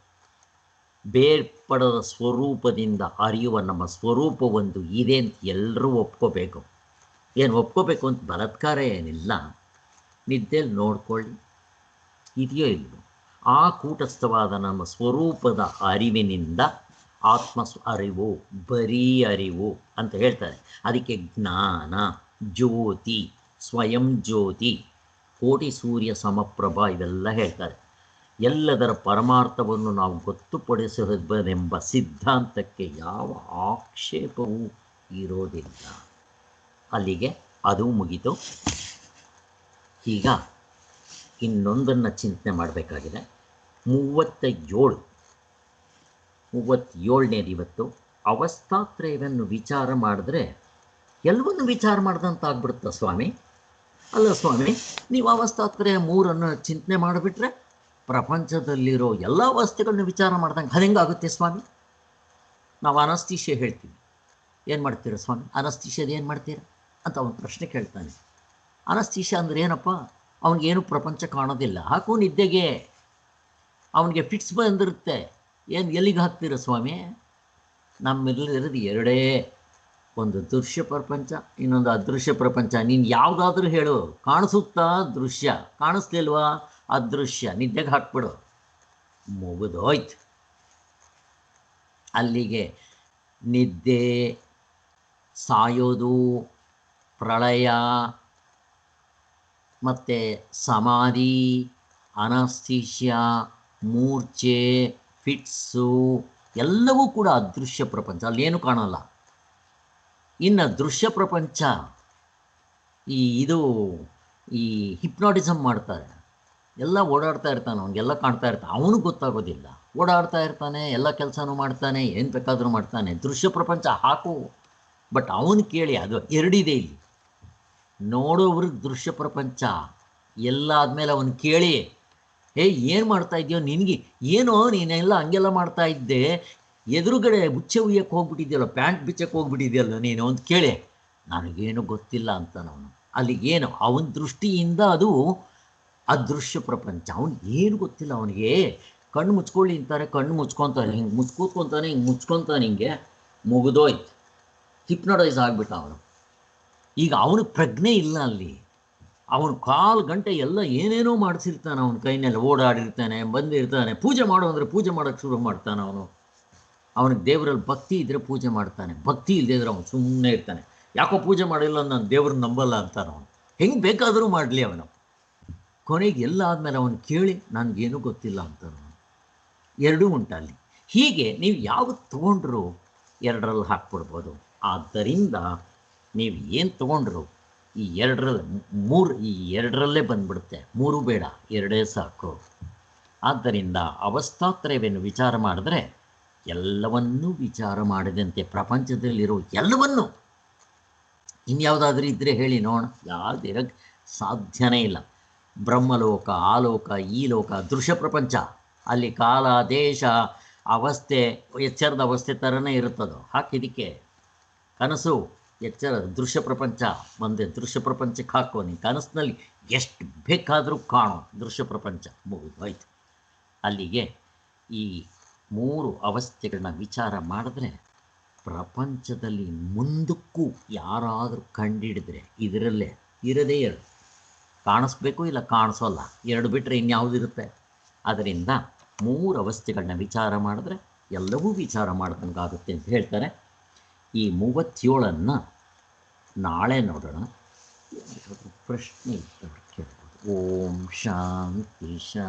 ಬೇರ್ಪಡದ ಸ್ವರೂಪದಿಂದ ಅರಿಯುವ ನಮ್ಮ ಸ್ವರೂಪ ಒಂದು ಇದೆ ಅಂತ ಎಲ್ಲರೂ ಒಪ್ಕೋಬೇಕು. ಏನು ಒಪ್ಕೋಬೇಕು ಅಂತ ಬಲಾತ್ಕಾರ ಏನಿಲ್ಲ. ನಿದ್ದೆಯಲ್ಲಿ ನೋಡ್ಕೊಳ್ಳಿ, ಇದೆಯೋ ಇಲ್ಲವೋ. ಆ ಕೂಟಸ್ಥವಾದ ನಮ್ಮ ಸ್ವರೂಪದ ಅರಿವಿನಿಂದ ಆತ್ಮ ಅರಿವು, ಬರೀ ಅರಿವು ಅಂತ ಹೇಳ್ತಾರೆ. ಅದಕ್ಕೆ ಜ್ಞಾನ, ಜ್ಯೋತಿ, ಸ್ವಯಂ ಜ್ಯೋತಿ, ಕೋಟಿ ಸೂರ್ಯ ಸಮಪ್ರಭಾ ಇವೆಲ್ಲ ಹೇಳ್ತಾರೆ. ಎಲ್ಲದರ ಪರಮಾರ್ಥವನ್ನು ನಾವು ಗೊತ್ತುಪಡಿಸಬಹುದೆಂಬ ಸಿದ್ಧಾಂತಕ್ಕೆ ಯಾವ ಆಕ್ಷೇಪವೂ ಇರೋದಿಲ್ಲ. ಅಲ್ಲಿಗೆ ಅದು ಮುಗಿತು. ಈಗ ಇನ್ನೊಂದನ್ನು ಚಿಂತನೆ ಮಾಡಬೇಕಾಗಿದೆ. 37ನೇದು ಇವತ್ತು. ಅವಸ್ಥಾತ್ರಯವನ್ನು ವಿಚಾರ ಮಾಡಿದ್ರೆ ಎಲ್ಲವನ್ನು ವಿಚಾರ ಮಾಡ್ದಂತಾಗ್ಬಿಡುತ್ತಾ ಸ್ವಾಮಿ? ಅಲ್ಲ ಸ್ವಾಮಿ, ನೀವು ಅವಸ್ಥಾತ್ರಯ 3 ಚಿಂತನೆ ಮಾಡಿಬಿಟ್ರೆ ಪ್ರಪಂಚದಲ್ಲಿರೋ ಎಲ್ಲ ಅವಸ್ಥೆಗಳನ್ನ ವಿಚಾರ ಮಾಡ್ದಂಗೆ ಅದು ಹೆಂಗಾಗುತ್ತೆ ಸ್ವಾಮಿ? ನಾವು ಅನಸ್ತೀಶಿಯ ಹೇಳ್ತೀವಿ. ಏನು ಮಾಡ್ತೀರಾ ಸ್ವಾಮಿ? ಅನಸ್ತೀಶಿಯದು ಏನು ಮಾಡ್ತೀರಾ ಅಂತ ಅವನು ಪ್ರಶ್ನೆ ಕೇಳ್ತಾನೆ. ಅನಸ್ತೀಶಿಯ ಅಂದರೆ ಏನಪ್ಪ? ಅವನಿಗೇನು ಪ್ರಪಂಚ ಕಾಣೋದಿಲ್ಲ, ಹಾಕು ನಿದ್ದೆಗೆ. ಅವನಿಗೆ ಫಿಟ್ಸ್ ಬಂದಿರುತ್ತೆ. ಏನು ಎಲ್ಲಿಗೆ ಹಾಕ್ತೀರ ಸ್ವಾಮಿ? ನಮ್ಮೆಲ್ಲರಿರೋದು ಎರಡೇ, ಒಂದು ದೃಶ್ಯ ಪ್ರಪಂಚ, ಇನ್ನೊಂದು ಅದೃಶ್ಯ ಪ್ರಪಂಚ. ನೀನು ಯಾವುದಾದ್ರೂ ಹೇಳು, ಕಾಣಿಸುತ್ತಾ ದೃಶ್ಯ, ಕಾಣಿಸ್ಲಿಲ್ವಾ ಅದೃಶ್ಯ, ನಿದ್ದೆಗೆ ಹಾಕ್ಬಿಡು, ಮುಗಿದೋಯ್ತು. ಅಲ್ಲಿಗೆ ನಿದ್ದೆ, ಸಾಯೋದು, ಪ್ರಳಯ, ಮತ್ತು ಸಮಾಧಿ, ಅನಸ್ಥೀಷ್ಯ, ಮೂರ್ಛೆ, ಫಿಟ್ಸು ಎಲ್ಲವೂ ಕೂಡ ಅದೃಶ್ಯ ಪ್ರಪಂಚ. ಅಲ್ಲೇನು ಕಾಣಲ್ಲ. ಇನ್ನು ದೃಶ್ಯ ಪ್ರಪಂಚ, ಈ ಹಿಪ್ನಾಟಿಸಮ್ ಮಾಡ್ತಾರೆ. ಎಲ್ಲ ಓಡಾಡ್ತಾ ಇರ್ತಾನೆ, ಅವನಿಗೆಲ್ಲ ಕಾಣ್ತಾ ಇರ್ತಾನೆ, ಅವನು ಗೊತ್ತಾಗೋದಿಲ್ಲ. ಓಡಾಡ್ತಾ ಇರ್ತಾನೆ, ಎಲ್ಲ ಕೆಲಸನೂ ಮಾಡ್ತಾನೆ, ಏನು ಬೇಕಾದರೂ ಮಾಡ್ತಾನೆ. ದೃಶ್ಯ ಪ್ರಪಂಚ ಹಾಕು, ಬಟ್ ಅವನು ಕೇಳಿ, ಅದು ಎರಡಿದೆ ಇಲ್ಲಿ. ನೋಡೋವ್ರಿಗೆ ದೃಶ್ಯ ಪ್ರಪಂಚ ಎಲ್ಲ ಆದಮೇಲೆ ಅವನು ಕೇಳಿ, ಏನು ಮಾಡ್ತಾ ಇದೆಯೋ ನಿನಗೆ, ಏನೋ ನೀನೆಲ್ಲ ಹಂಗೆಲ್ಲ ಮಾಡ್ತಾ ಇದ್ದೆ, ಎದುರುಗಡೆ ಬುಚ್ಚೆ ಉಯ್ಯಕ್ಕೆ ಹೋಗ್ಬಿಟ್ಟಿದ್ಯಲ್ಲ, ಪ್ಯಾಂಟ್ ಬಿಚ್ಚಕ್ಕೆ ಹೋಗ್ಬಿಟ್ಟಿದೆಯಲ್ಲ ನೀನು ಅಂತ ಕೇಳಿ, ನನಗೇನು ಗೊತ್ತಿಲ್ಲ ಅಂತಾನವನು. ಅಲ್ಲಿಗೇನು ಅವನ ದೃಷ್ಟಿಯಿಂದ ಅದು ಅದೃಶ್ಯ ಪ್ರಪಂಚ. ಅವನಿಗೆ ಏನು ಗೊತ್ತಿಲ್ಲ. ಅವನಿಗೆ ಕಣ್ಣು ಮುಚ್ಕೊಳ್ಳಿ ಅಂತಾರೆ, ಕಣ್ಣು ಮುಚ್ಕೊತಾನೆ, ಹಿಂಗೆ ಮುಚ್ಕೋತಾನೆ, ಹಿಂಗೆ ಮುಚ್ಕೊತಾನೆ, ಹಿಂಗೆ ಮುಗಿದೋಯ್ತು. ಹಿಪ್ನೋಟೈಸ್ ಆಗಿಬಿಟ್ಟ ಅವನು. ಈಗ ಅವನು ಪ್ರಜ್ಞೆ ಇಲ್ಲ ಅಲ್ಲಿ. ಅವನು ಕಾಲು ಗಂಟೆ ಎಲ್ಲ ಏನೇನೋ ಮಾಡಿಸಿರ್ತಾನೆ, ಅವನ ಕೈನಲ್ಲಿ ಓಡಾಡಿರ್ತಾನೆ, ಬಂದಿರ್ತಾನೆ. ಪೂಜೆ ಮಾಡು ಅಂದರೆ ಪೂಜೆ ಮಾಡೋಕ್ಕೆ ಶುರು ಮಾಡ್ತಾನೆ ಅವನು. ಅವನಿಗೆ ದೇವರಲ್ಲಿ ಭಕ್ತಿ ಇದ್ದರೆ ಪೂಜೆ ಮಾಡ್ತಾನೆ, ಭಕ್ತಿ ಇಲ್ಲದೇ ಇದ್ರೆ ಅವನು ಸುಮ್ಮನೆ ಇರ್ತಾನೆ. ಯಾಕೋ ಪೂಜೆ ಮಾಡಿಲ್ಲ, ನಾನು ದೇವ್ರನ್ನ ನಂಬಲ್ಲ ಅಂತಾನೆ ಅವನು. ಹೆಂಗೆ ಬೇಕಾದರೂ ಮಾಡಲಿ ಅವನು. ಕೊನೆಗೆ ಎಲ್ಲ ಆದಮೇಲೆ ಅವನು ಕೇಳಿ, ನನಗೇನು ಗೊತ್ತಿಲ್ಲ ಅಂತಾನೆ ಅವನು. ಎರಡೂ ಉಂಟಲ್ಲಿ. ಹೀಗೆ ನೀವು ಯಾವುದು ತೊಗೊಂಡ್ರು ಎರಡರಲ್ಲಿ ಹಾಕ್ಬಿಡ್ಬೋದು. ಆದ್ದರಿಂದ ನೀವು ಏನು ತೊಗೊಂಡ್ರು ಈ ಎರಡರಲ್ಲೇ ಬಂದ್ಬಿಡುತ್ತೆ. 3 ಬೇಡ, 2 ಸಾಕು. ಆದ್ದರಿಂದ ಅವಸ್ಥಾತ್ರಯವನ್ನು ವಿಚಾರ ಮಾಡಿದ್ರೆ ಎಲ್ಲವನ್ನೂ ವಿಚಾರ ಮಾಡಿದಂತೆ ಪ್ರಪಂಚದಲ್ಲಿರೋ ಎಲ್ಲವನ್ನೂ. ಇನ್ಯಾವುದಾದ್ರೂ ಇದ್ದರೆ ಹೇಳಿ ನೋಡೋಣ. ಯಾವುದಿರೋಕ್ಕೆ ಸಾಧ್ಯನೇ ಇಲ್ಲ. ಬ್ರಹ್ಮಲೋಕ, ಆ ಲೋಕ, ಈ ಲೋಕ, ದೃಶ್ಯ ಪ್ರಪಂಚ, ಅಲ್ಲಿ ಕಾಲ, ದೇಶ, ಅವಸ್ಥೆ ಎಚ್ಚರದ ಅವಸ್ಥೆ ಥರನೇ ಇರುತ್ತದೋ ಹಾಕಿದಕ್ಕೆ ಕನಸು ಎಚ್ಚರ ದೃಶ್ಯ ಪ್ರಪಂಚ ಬಂದೆ ದೃಶ್ಯ ಪ್ರಪಂಚಕ್ಕೆ ಹಾಕೋ ನೀನು ಕನಸಿನಲ್ಲಿ ಎಷ್ಟು ಬೇಕಾದರೂ ಕಾಣೋ ದೃಶ್ಯ ಪ್ರಪಂಚ ಮುಗಿದೋಯ್ತು. ಅಲ್ಲಿಗೆ ಈ 3 ಅವಸ್ಥೆಗಳನ್ನ ವಿಚಾರ ಮಾಡಿದ್ರೆ ಪ್ರಪಂಚದಲ್ಲಿ ಮುಂದಕ್ಕೂ ಯಾರಾದರೂ ಕಂಡಿಡಿದ್ರೆ ಇದರಲ್ಲೇ ಇರದೇ ಎರಡು ಕಾಣಿಸ್ಬೇಕು ಇಲ್ಲ ಕಾಣಿಸೋಲ್ಲ, ಎರಡು ಬಿಟ್ಟರೆ ಇನ್ಯಾವುದಿರುತ್ತೆ. ಅದರಿಂದ 3 ಅವಸ್ಥೆಗಳನ್ನ ವಿಚಾರ ಮಾಡಿದ್ರೆ ಎಲ್ಲವೂ ವಿಚಾರ ಮಾಡ್ದಂಗಾಗುತ್ತೆ ಅಂತ ಹೇಳ್ತಾರೆ. ಈ 37 ನಾಳೆ ನೋಡೋಣ. ಪ್ರಶ್ನೆ ಕೇಳ್ಬೋದು. ಓಂ ಶಾಂತಿ ಶಾಂತಿ.